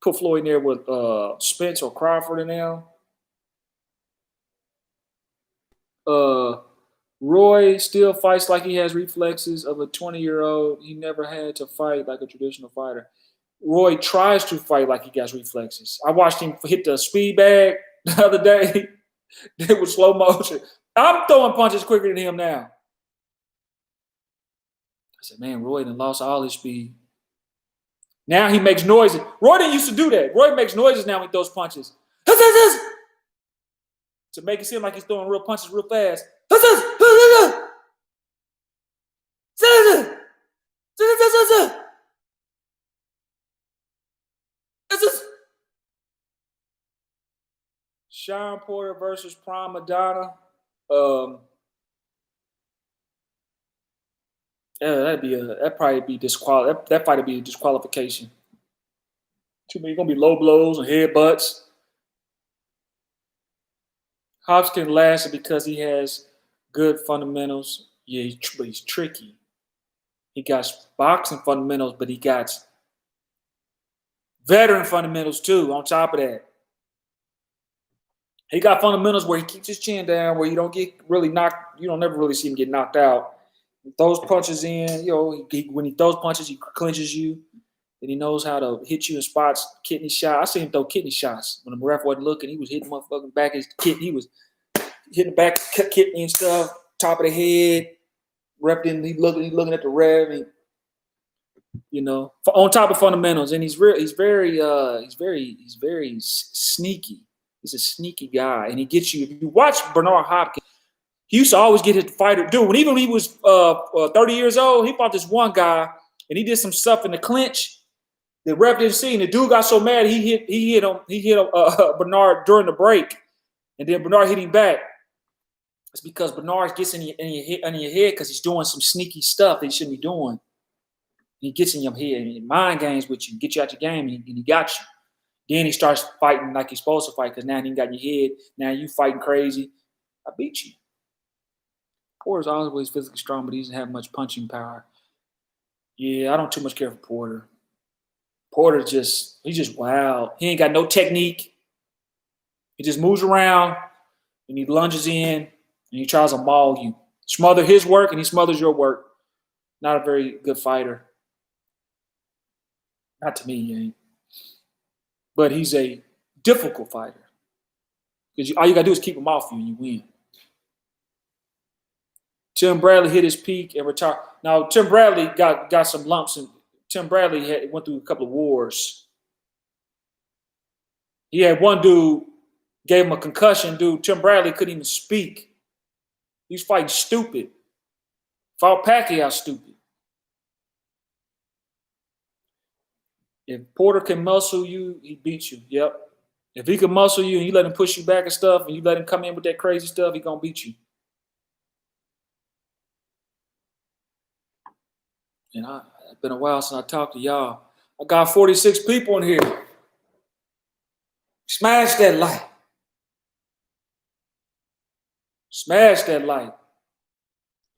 Put Floyd in there with Spence or Crawford in there. Roy still fights like he has reflexes of a 20-year-old. He never had to fight like a traditional fighter. Roy tries to fight like he got reflexes. I watched him hit the speed bag the other day. It was slow motion. I'm throwing punches quicker than him now. I said, man, Roy done lost all his speed. Now he makes noises. Roy didn't used to do that. Roy makes noises now when he throws punches. To make it seem like he's throwing real punches real fast. Sean Porter versus Prime Madonna. That'd probably be that fight would be a disqualification. Too many gonna be low blows and headbutts. Hobbs can last because he has good fundamentals. Yeah, he's tricky. He got boxing fundamentals, but he got veteran fundamentals too. On top of that, he got fundamentals where he keeps his chin down, where you don't get really knocked. You don't never really see him get knocked out. He throws punches in. When he throws punches, he clinches you. And he knows how to hit you in spots, kidney shot. I seen him throw kidney shots when the ref wasn't looking. He was hitting motherfucking back his kidney. He was hitting the back kidney and stuff, top of the head. Ref didn't. He looking at the ref. And, on top of fundamentals, and he's very sneaky. He's a sneaky guy, and he gets you. If you watch Bernard Hopkins, he used to always get his fighter. Dude, even when he was 30 years old, he fought this one guy, and he did some stuff in the clinch. The ref didn't see, and the dude got so mad he hit Bernard during the break, and then Bernard hit him back. It's because Bernard gets in your head because he's doing some sneaky stuff that he shouldn't be doing. He gets in your head and he mind games with you, get you out your game, and he got you. Then he starts fighting like he's supposed to fight because now he got in your head. Now you fighting crazy. I beat you. Porter's always physically strong, but he doesn't have much punching power. Yeah, I don't too much care for Porter. Porter's he's just wild. He ain't got no technique. He just moves around and he lunges in and he tries to maul you. Smother his work and he smothers your work. Not a very good fighter. Not to me, he ain't. But he's a difficult fighter. Because all you got to do is keep him off you and you win. Tim Bradley hit his peak and retired. Now, Tim Bradley got some lumps, and Tim Bradley went through a couple of wars. He had one dude, gave him a concussion. Dude, Tim Bradley couldn't even speak. He was fighting stupid. Fought Pacquiao stupid. If Porter can muscle you, he beats you. Yep. If he can muscle you and you let him push you back and stuff, and you let him come in with that crazy stuff, he's going to beat you. And it's been a while since I talked to y'all. I got 46 people in here. Smash that like. Smash that like.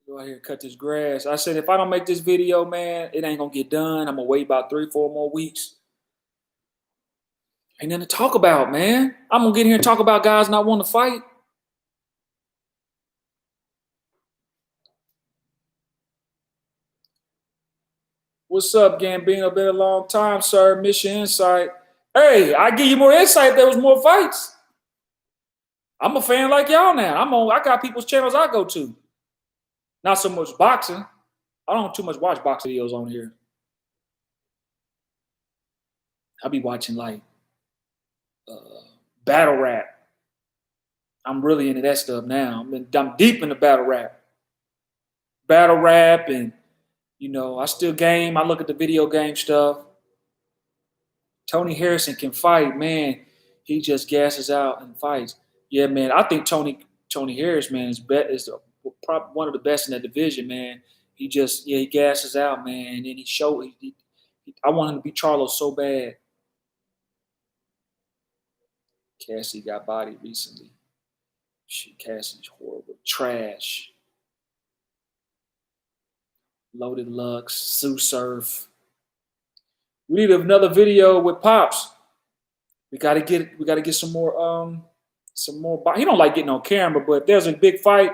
Go out here and cut this grass. I said, if I don't make this video, man, it ain't going to get done. I'm going to wait about 3-4 more weeks. Ain't nothing to talk about, man. I'm going to get here and talk about guys not wanting to fight. What's up, Gambino? Been a long time, sir. Mission Insight. Hey, I give you more insight if there was more fights. I'm a fan like y'all now. I got people's channels I go to. Not so much boxing. I don't too much watch boxing videos on here. I be watching like battle rap. I'm really into that stuff now. I'm deep into battle rap. Battle rap and, I still game. I look at the video game stuff. Tony Harrison can fight, man. He just gasses out and fights. Yeah, man. I think Tony Harris, man, is probably one of the best in that division, man. He gasses out, man. And then I want him to beat Charlo so bad. Cassie got bodied recently. Cassie's horrible. Trash. Loaded Lux, Sue Surf. We need another video with Pops. We gotta get some more. He don't like getting on camera, but if there's a big fight,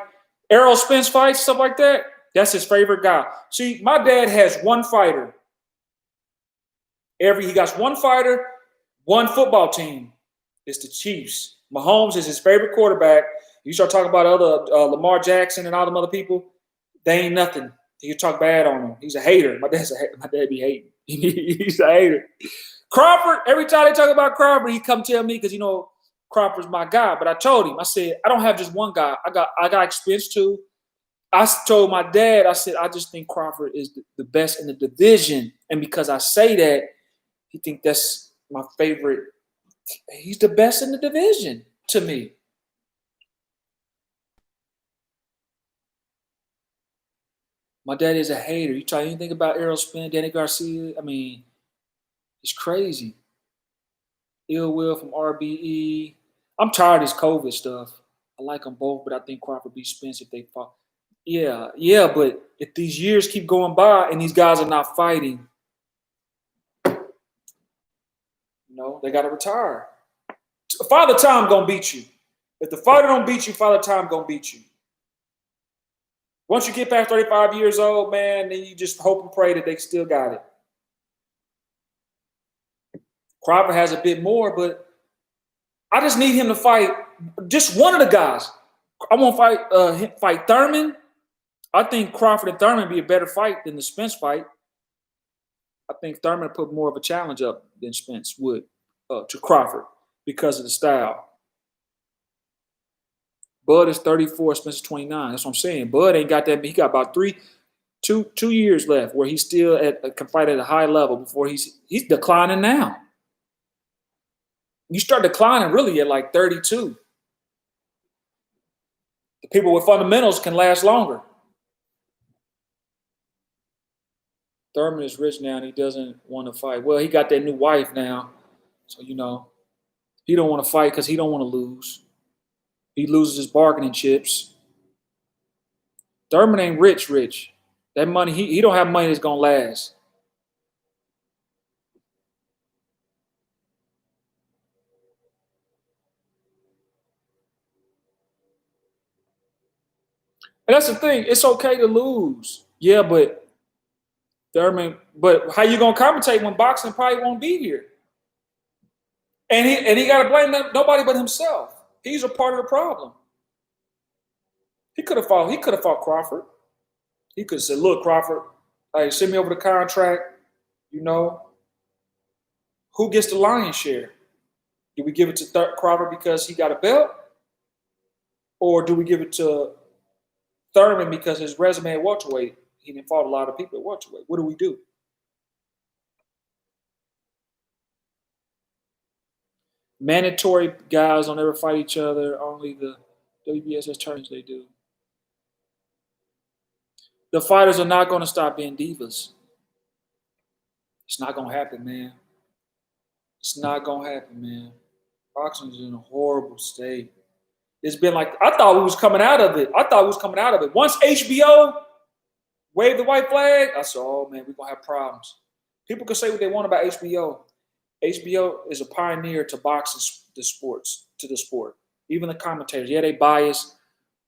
Errol Spence fights, stuff like that. That's his favorite guy. See, my dad has one fighter. He got one fighter, one football team. It's the Chiefs. Mahomes is his favorite quarterback. You start talking about other Lamar Jackson and all them other people, they ain't nothing. You talk bad on him. He's a hater. My dad be hating. He's a hater. Crawford, every time they talk about Crawford, he come tell me because, Crawford's my guy. But I told him, I said, I don't have just one guy. I got experience too. I told my dad, I said, I just think Crawford is the best in the division. And because I say that, he think that's my favorite. He's the best in the division to me. My dad is a hater. You try anything about Errol Spence, Danny Garcia, I mean, it's crazy. Ill Will from RBE. I'm tired of this COVID stuff. I like them both, but I think Crawford beats Spence if they fall. Yeah, but if these years keep going by and these guys are not fighting, they got to retire. Father Time going to beat you. If the fighter don't beat you, Father Time going to beat you. Once you get past 35 years old, man, then you just hope and pray that they still got it. Crawford has a bit more, but I just need him to fight just one of the guys. I want to fight Thurman. I think Crawford and Thurman be a better fight than the Spence fight. I think Thurman put more of a challenge up than Spence would to Crawford because of the style. Bud is 34, Spence is 29. That's what I'm saying. Bud ain't got that. He got about 2 years left where he's still can fight at a high level before he's declining now. You start declining really at like 32. The people with fundamentals can last longer. Thurman is rich now and he doesn't want to fight. Well, he got that new wife now. So, he don't want to fight because he don't want to lose. He loses his bargaining chips. Thurman ain't rich. That money, he don't have money that's going to last. And that's the thing. It's okay to lose. Yeah, but Thurman, but how you going to compensate when boxing probably won't be here? And he got to blame nobody but himself. He's a part of the problem. He could have fought Crawford. He could have said, look, Crawford, hey, send me over the contract. Who gets the lion's share? Do we give it to Crawford because he got a belt? Or do we give it to Thurman because his resume at welterweight, he didn't fought a lot of people at welterweight? What do we do? Mandatory guys don't ever fight each other. Only the WBSS tournaments they do. The fighters are not going to stop being divas. It's not going to happen, man. It's not going to happen, man. Boxing is in a horrible state. It's been like, I thought we was coming out of it. Once HBO waved the white flag, I said, oh, man, we're going to have problems. People can say what they want about HBO. HBO is a pioneer to boxing, the sport. Even the commentators, they biased,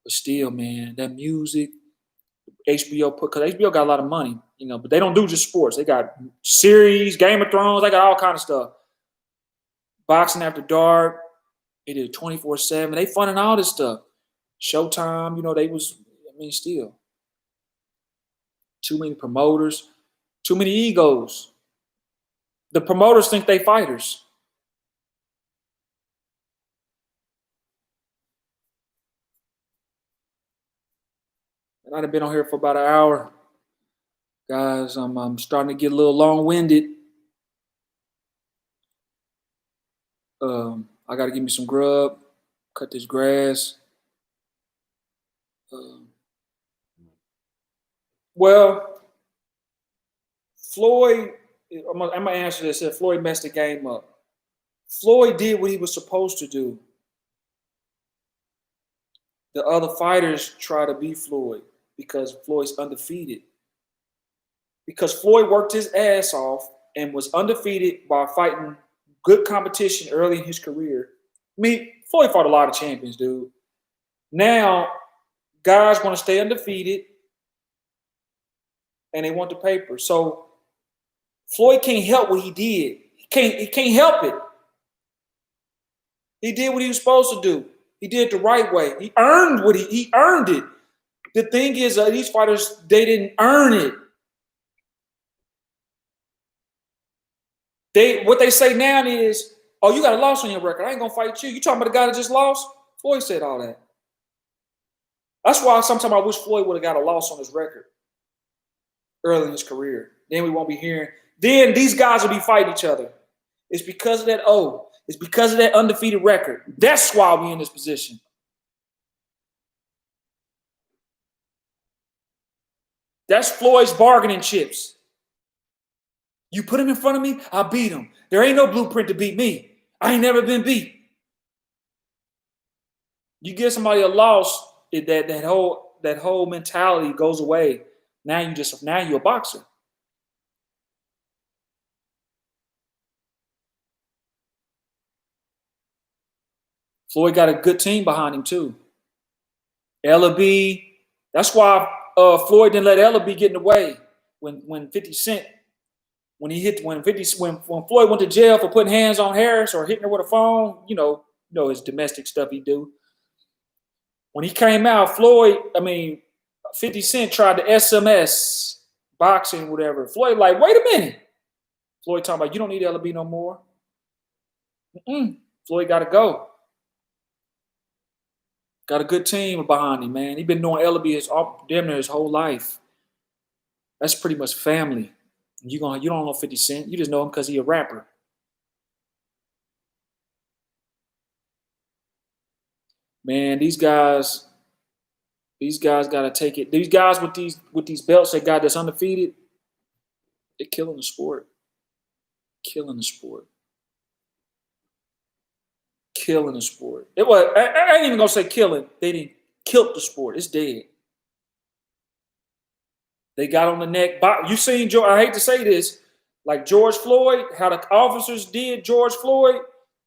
but still, man, that music, HBO because HBO got a lot of money, but they don't do just sports. They got series, Game of Thrones, they got all kind of stuff. Boxing After Dark, they did 24/7. They funding all this stuff. Showtime, still. Too many promoters, too many egos. The promoters think they fighters. And I've been on here for about an hour. Guys, I'm starting to get a little long-winded. I got to give me some grub, cut this grass. Floyd, I'm going to answer this. Floyd messed the game up. Floyd did what he was supposed to do. The other fighters try to beat Floyd because Floyd's undefeated. Because Floyd worked his ass off and was undefeated by fighting good competition early in his career. Floyd fought a lot of champions, dude. Now, guys want to stay undefeated, and they want the paper. So Floyd can't help what he did. He can't help it. He did what he was supposed to do. He did it the right way. He earned what he earned it. The thing is, these fighters, they didn't earn it. What they say now is, oh, you got a loss on your record. I ain't gonna fight you. You talking about the guy that just lost? Floyd said all that. That's why sometimes I wish Floyd would have got a loss on his record early in his career. Then we won't be hearing. Then these guys will be fighting each other. It's because of that O. It's because of that undefeated record. That's why we're in this position. That's Floyd's bargaining chips. You put him in front of me, I'll beat him. There ain't no blueprint to beat me. I ain't never been beat. You give somebody a loss, that whole mentality goes away. Now you're a boxer. Floyd got a good team behind him too. Ellaby. That's why Floyd didn't let Ellaby get in the way when 50 Cent. When Floyd went to jail for putting hands on Harris or hitting her with a phone, you know his domestic stuff he do. When he came out, 50 Cent tried to SMS boxing, whatever. Floyd like, wait a minute. Floyd talking about, you don't need LB no more. Floyd got to go. Got a good team behind him, man. He been knowing LB damn near his whole life. That's pretty much family. You don't know 50 Cent. You just know him because he a rapper. Man, these guys got to take it. These guys with these belts that got that's undefeated, they're killing the sport. Killing the sport. Killing the sport. I ain't even gonna say killing. They didn't kill the sport. It's dead. They got on the neck. You seen George? I hate to say this, like George Floyd, how the officers did George Floyd.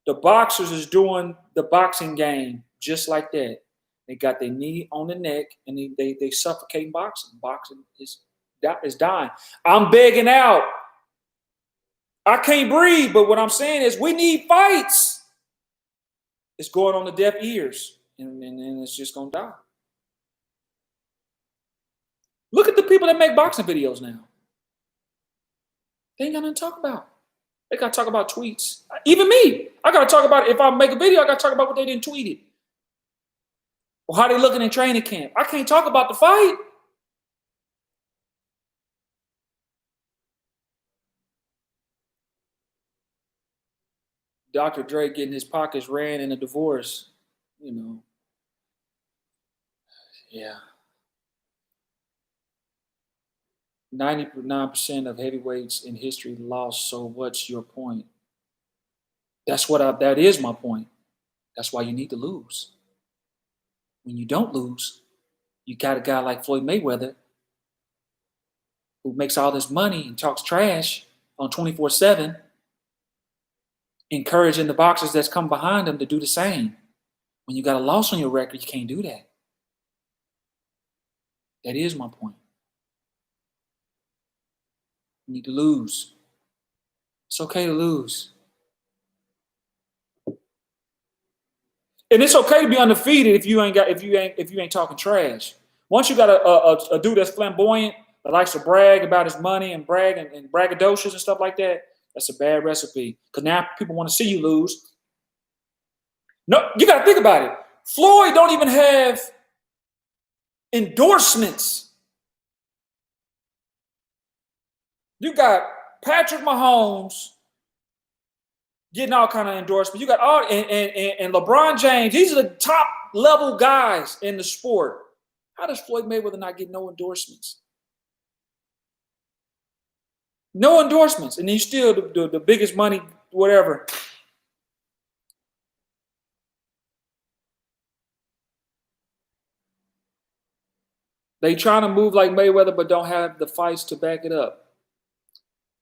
The boxers is doing the boxing game just like that. They got their knee on the neck and they suffocate boxing. Boxing is dying. I'm begging out. I can't breathe, but what I'm saying is we need fights. It's going on the deaf ears, and it's just gonna die. Look at the people that make boxing videos now. They ain't got nothing to talk about. They got to talk about tweets. Even me. I got to talk about it. If I make a video, I got to talk about what they didn't tweet it. Or how they looking in training camp. I can't talk about the fight. Dr. Dre getting his pockets ran in a divorce. Yeah. 99% of heavyweights in history lost. So what's your point? That is my point. That's why you need to lose. When you don't lose, you got a guy like Floyd Mayweather who makes all this money and talks trash on 24/7, encouraging the boxers that's come behind him to do the same. When you got a loss on your record, you can't do that. That is my point. You need to lose. It's okay to lose. And it's okay to be undefeated if you ain't talking trash. Once you got a dude that's flamboyant, that likes to brag about his money and brag and braggadocious and stuff like that, that's a bad recipe. Because now people want to see you lose. No, you got to think about it. Floyd don't even have endorsements. You got Patrick Mahomes getting all kind of endorsements. You got and LeBron James. These are the top level guys in the sport. How does Floyd Mayweather not get no endorsements? No endorsements, and he's still the biggest money, whatever. They trying to move like Mayweather, but don't have the fights to back it up.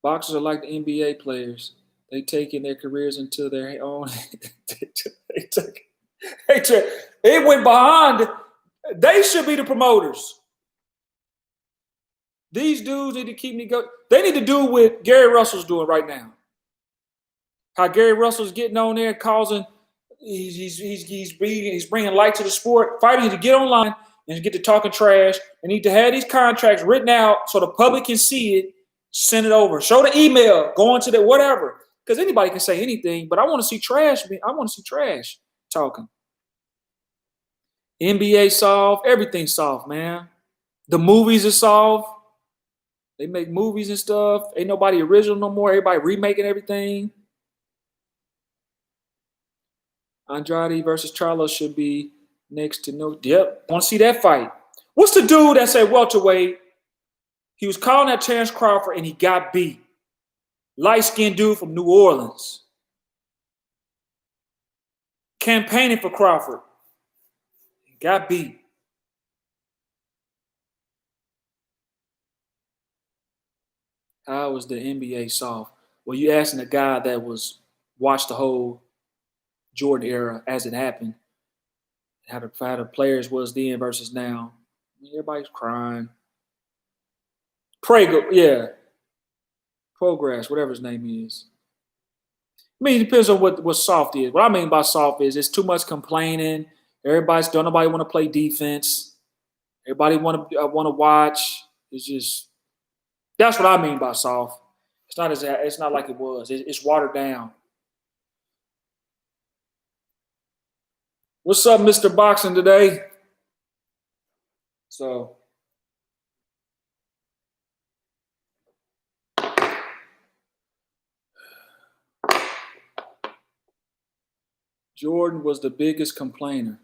Boxers are like the NBA players. They taking their careers into their own. It went behind. They should be the promoters. These dudes need to keep me going. They need to do what Gary Russell's doing right now. How Gary Russell's getting on there, causing, he's bringing light to the sport. Fighters need to get online and get to talking trash. They need to have these contracts written out so the public can see it, send it over. Show the email, go into the whatever. Because anybody can say anything, but I want to see trash. I want to see trash talking. NBA soft, everything's soft, man. The movies are soft. They make movies and stuff. Ain't nobody original no more. Everybody remaking everything. Andrade versus Charlo should be next to no. Yep, want to see that fight. What's the dude that said welterweight? He was calling at Terrence Crawford and he got beat. Light-skinned dude from New Orleans. Campaigning for Crawford. He got beat. How was the NBA soft? Well, you asking a guy that watched the whole Jordan era as it happened, how the players was then versus now. I mean, everybody's crying. Progress, whatever his name is. I mean, it depends on what soft is. What I mean by soft is it's too much complaining. Nobody want to play defense. Everybody want to watch. It's just, that's what I mean by soft. It's not like it was. It's watered down. What's up, Mr. Boxing today? So, Jordan was the biggest complainer.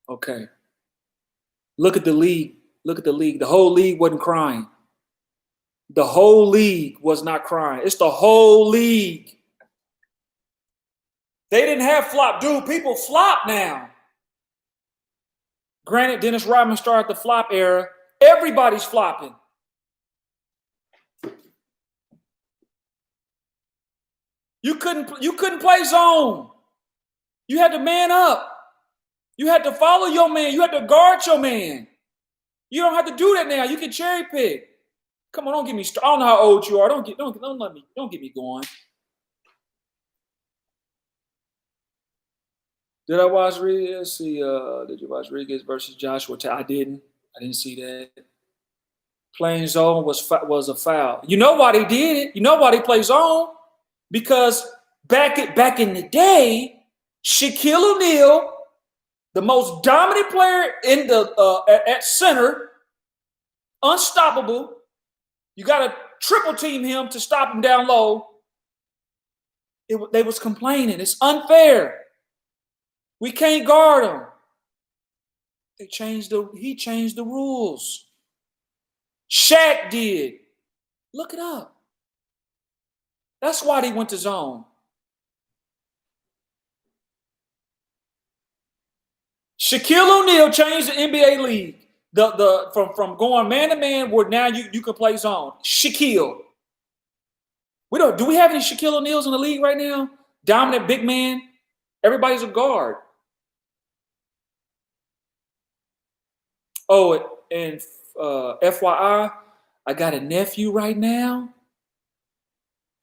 Okay. Look at the league. The whole league wasn't crying. The whole league was not crying. It's the whole league. They didn't have flop. Dude, people flop now. Granted, Dennis Rodman started the flop era. Everybody's flopping. You couldn't play zone. You had to man up. You had to follow your man. You had to guard your man. You don't have to do that now. You can cherry pick. Come on, don't get me started. I don't know how old you are. Don't get me going. Did I watch Rodriguez? Let's see. Did you watch Rodriguez versus Joshua? I didn't. I didn't see that. Playing zone was a foul. You know why they did it? You know why they play zone? Because back in the day, Shaquille O'Neal, the most dominant player in at center, unstoppable. You got to triple team him to stop him down low. They was complaining. It's unfair. We can't guard him. He changed the rules. Shaq did. Look it up. That's why they went to zone. Shaquille O'Neal changed the NBA league. From going man to man where now you can play zone. Shaquille. Do we have any Shaquille O'Neals in the league right now? Dominant big man. Everybody's a guard. Oh, and FYI, I got a nephew right now.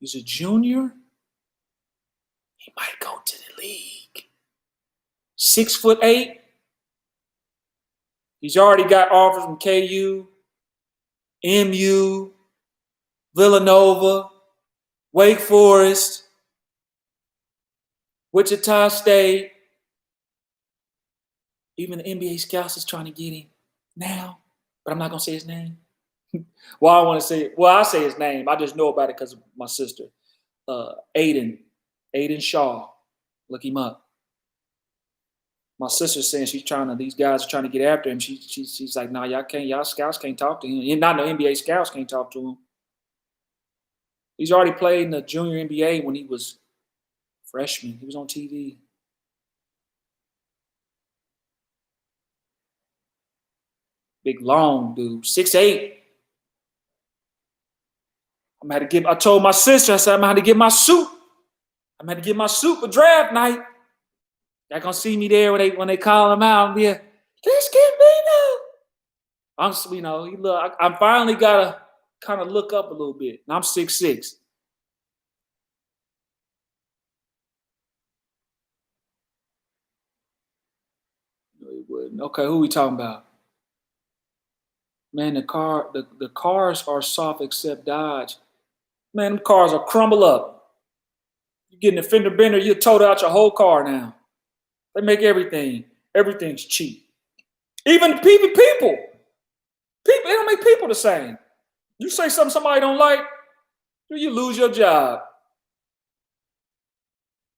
He's a junior. He might go to the league. 6'8". He's already got offers from KU, MU, Villanova, Wake Forest, Wichita State. Even the NBA scouts is trying to get him now, but I'm not going to say his name. I'll say his name. I just know about it because of my sister. Aiden Shaw. Look him up. My sister's saying these guys are trying to get after him. She's like, nah, y'all scouts can't talk to him. Not the NBA scouts can't talk to him. He's already played in the junior NBA when he was freshman. He was on TV. Big long dude, 6'8". I told my sister, I said, I'm going to get my suit. I'm going to get my suit for draft night. They're going to see me there when they call him out. Yeah, This kid Bino. I'm, look, I finally gotta kind of look up a little bit. And I'm 6'6". No, he wouldn't. Okay, who we talking about? Man, the cars are soft except Dodge. Man, them cars are crumble up. You getting a fender bender, you total out your whole car now. They make everything. Everything's cheap. Even people. People, they don't make people the same. You say something somebody don't like, you lose your job.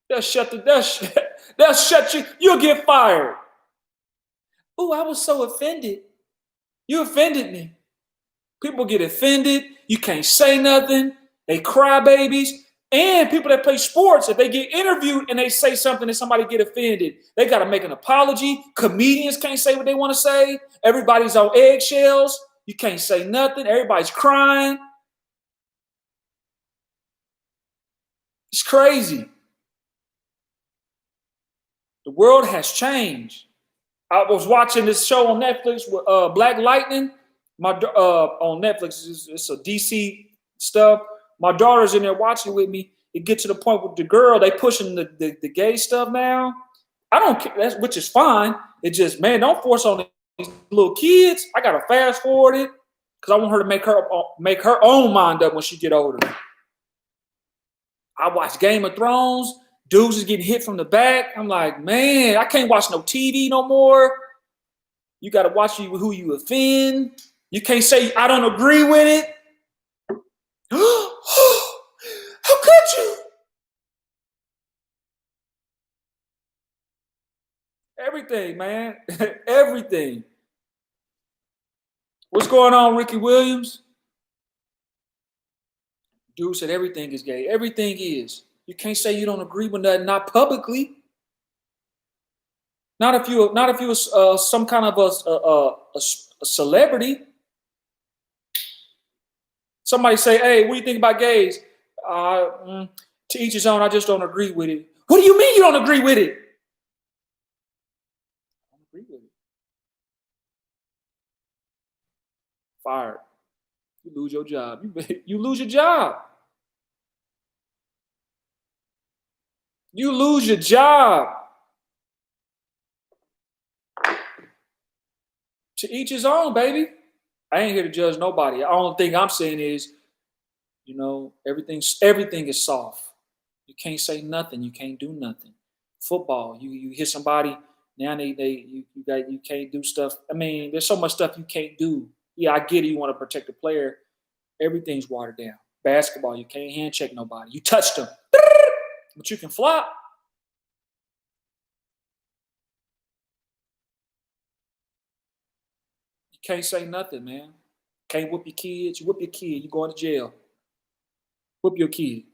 They'll shut you. You'll get fired. Oh, I was so offended. You offended me. People get offended. You can't say nothing. They cry babies. And people that play sports, if they get interviewed and they say something and somebody get offended, they got to make an apology. Comedians can't say what they want to say. Everybody's on eggshells. You can't say nothing. Everybody's crying. It's crazy. The world has changed. I was watching this show on Netflix with Black Lightning. On Netflix, it's a DC stuff. My daughter's in there watching with me. It gets to the point with the girl, they pushing the gay stuff now. I don't care, which is fine. It just, man, don't force on these little kids. I gotta fast forward it because I want her to make her own mind up when she get older. I watch Game of Thrones. Dudes is getting hit from the back. I'm like, man, I can't watch no TV no more. You got to watch who you offend. You can't say, I don't agree with it. How could you? Everything, man. Everything. What's going on, Ricky Williams? Dude said everything is gay. Everything is. You can't say you don't agree with that, not publicly. Not if you some kind of a celebrity. Somebody say, "Hey, what do you think about gays?" To each his own. I just don't agree with it. What do you mean you don't agree with it? I don't agree with it. Fired. You lose your job. You lose your job. You lose your job. To each his own, baby. I ain't here to judge nobody. The only thing I'm saying is, everything is soft. You can't say nothing. You can't do nothing. Football, you hit somebody, now you can't do stuff. I mean, there's so much stuff you can't do. Yeah, I get it. You want to protect the player. Everything's watered down. Basketball, you can't hand check nobody. You touched them, but you can flop. You can't say nothing, man. Can't whoop your kids. You whoop your kid, you going to jail. Whoop your kid.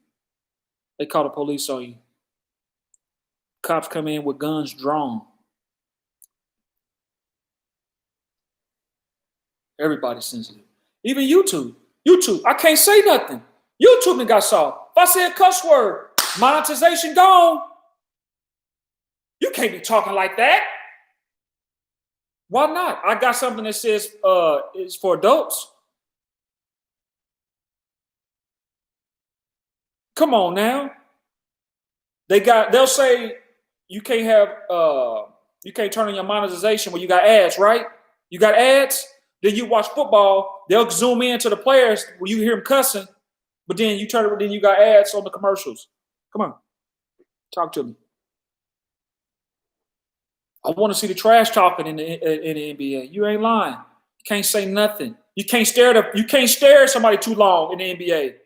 They call the police on you. Cops come in with guns drawn. Everybody's sensitive. Even YouTube. I can't say nothing. YouTube got soft. If I say a cuss word, monetization gone. You can't be talking like that. Why not? I got something that says it's for adults. Come on now. They'll say you can't turn on your monetization when you got ads, right? You got ads, then you watch football, they'll zoom in to the players when you hear them cussing, but then you got ads on the commercials. Come on. Talk to me. I want to see the trash talking in the NBA. You ain't lying. You can't say nothing. You can't stare at somebody too long in the NBA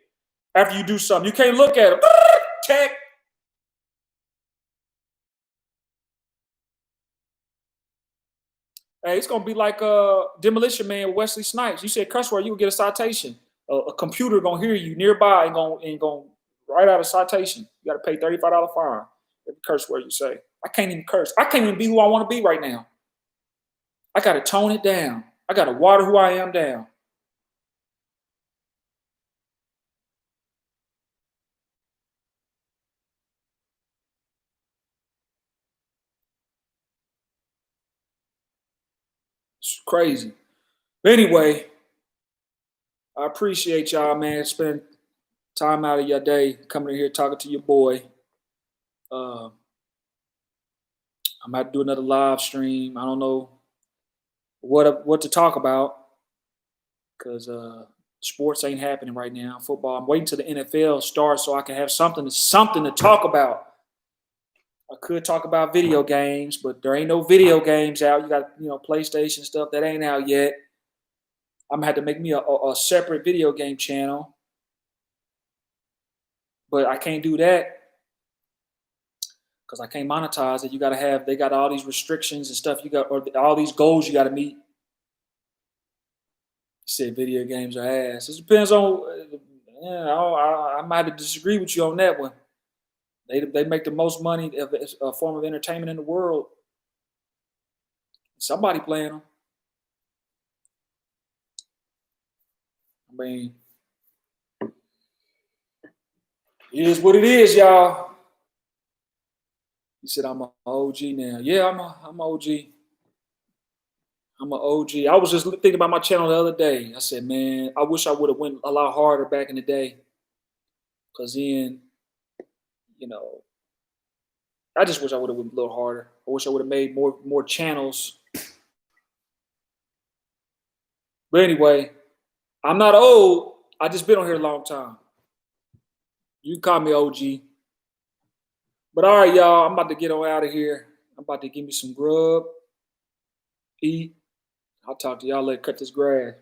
after you do something. You can't look at them. Tech. Hey, it's gonna be like Demolition Man with Wesley Snipes. You said cuss word, you will get a citation. A computer gonna hear you nearby and gonna write out a citation. You got to pay $35 fine every curse word you say. I can't even curse. I can't even be who I want to be right now. I got to tone it down. I got to water who I am down. It's crazy. Anyway, I appreciate y'all, man. Spend time out of your day coming in here talking to your boy. Uh, I'm about to do another live stream. I don't know what to talk about because sports ain't happening right now. Football. I'm waiting till the NFL starts so I can have something to talk about. I could talk about video games, but there ain't no video games out. You got PlayStation stuff that ain't out yet. I'm gonna have to make me a separate video game channel, but I can't do that because I can't monetize it. They got all these restrictions and stuff. Or all these goals you got to meet. You said video games are ass. It depends on. I might have to disagree with you on that one. They make the most money of a form of entertainment in the world. Somebody playing them. I mean, it is what it is, y'all. He said I'm an OG now. Yeah, I'm an OG. I'm an OG. I was just thinking about my channel the other day. I said, man, I wish I would have went a lot harder back in the day. Because then, I just wish I would have went a little harder. I wish I would have made more channels. But anyway, I'm not old. I just been on here a long time. You can call me OG. But all right, y'all, I'm about to get on out of here. I'm about to give me some grub, eat. I'll talk to y'all later. Cut this grass.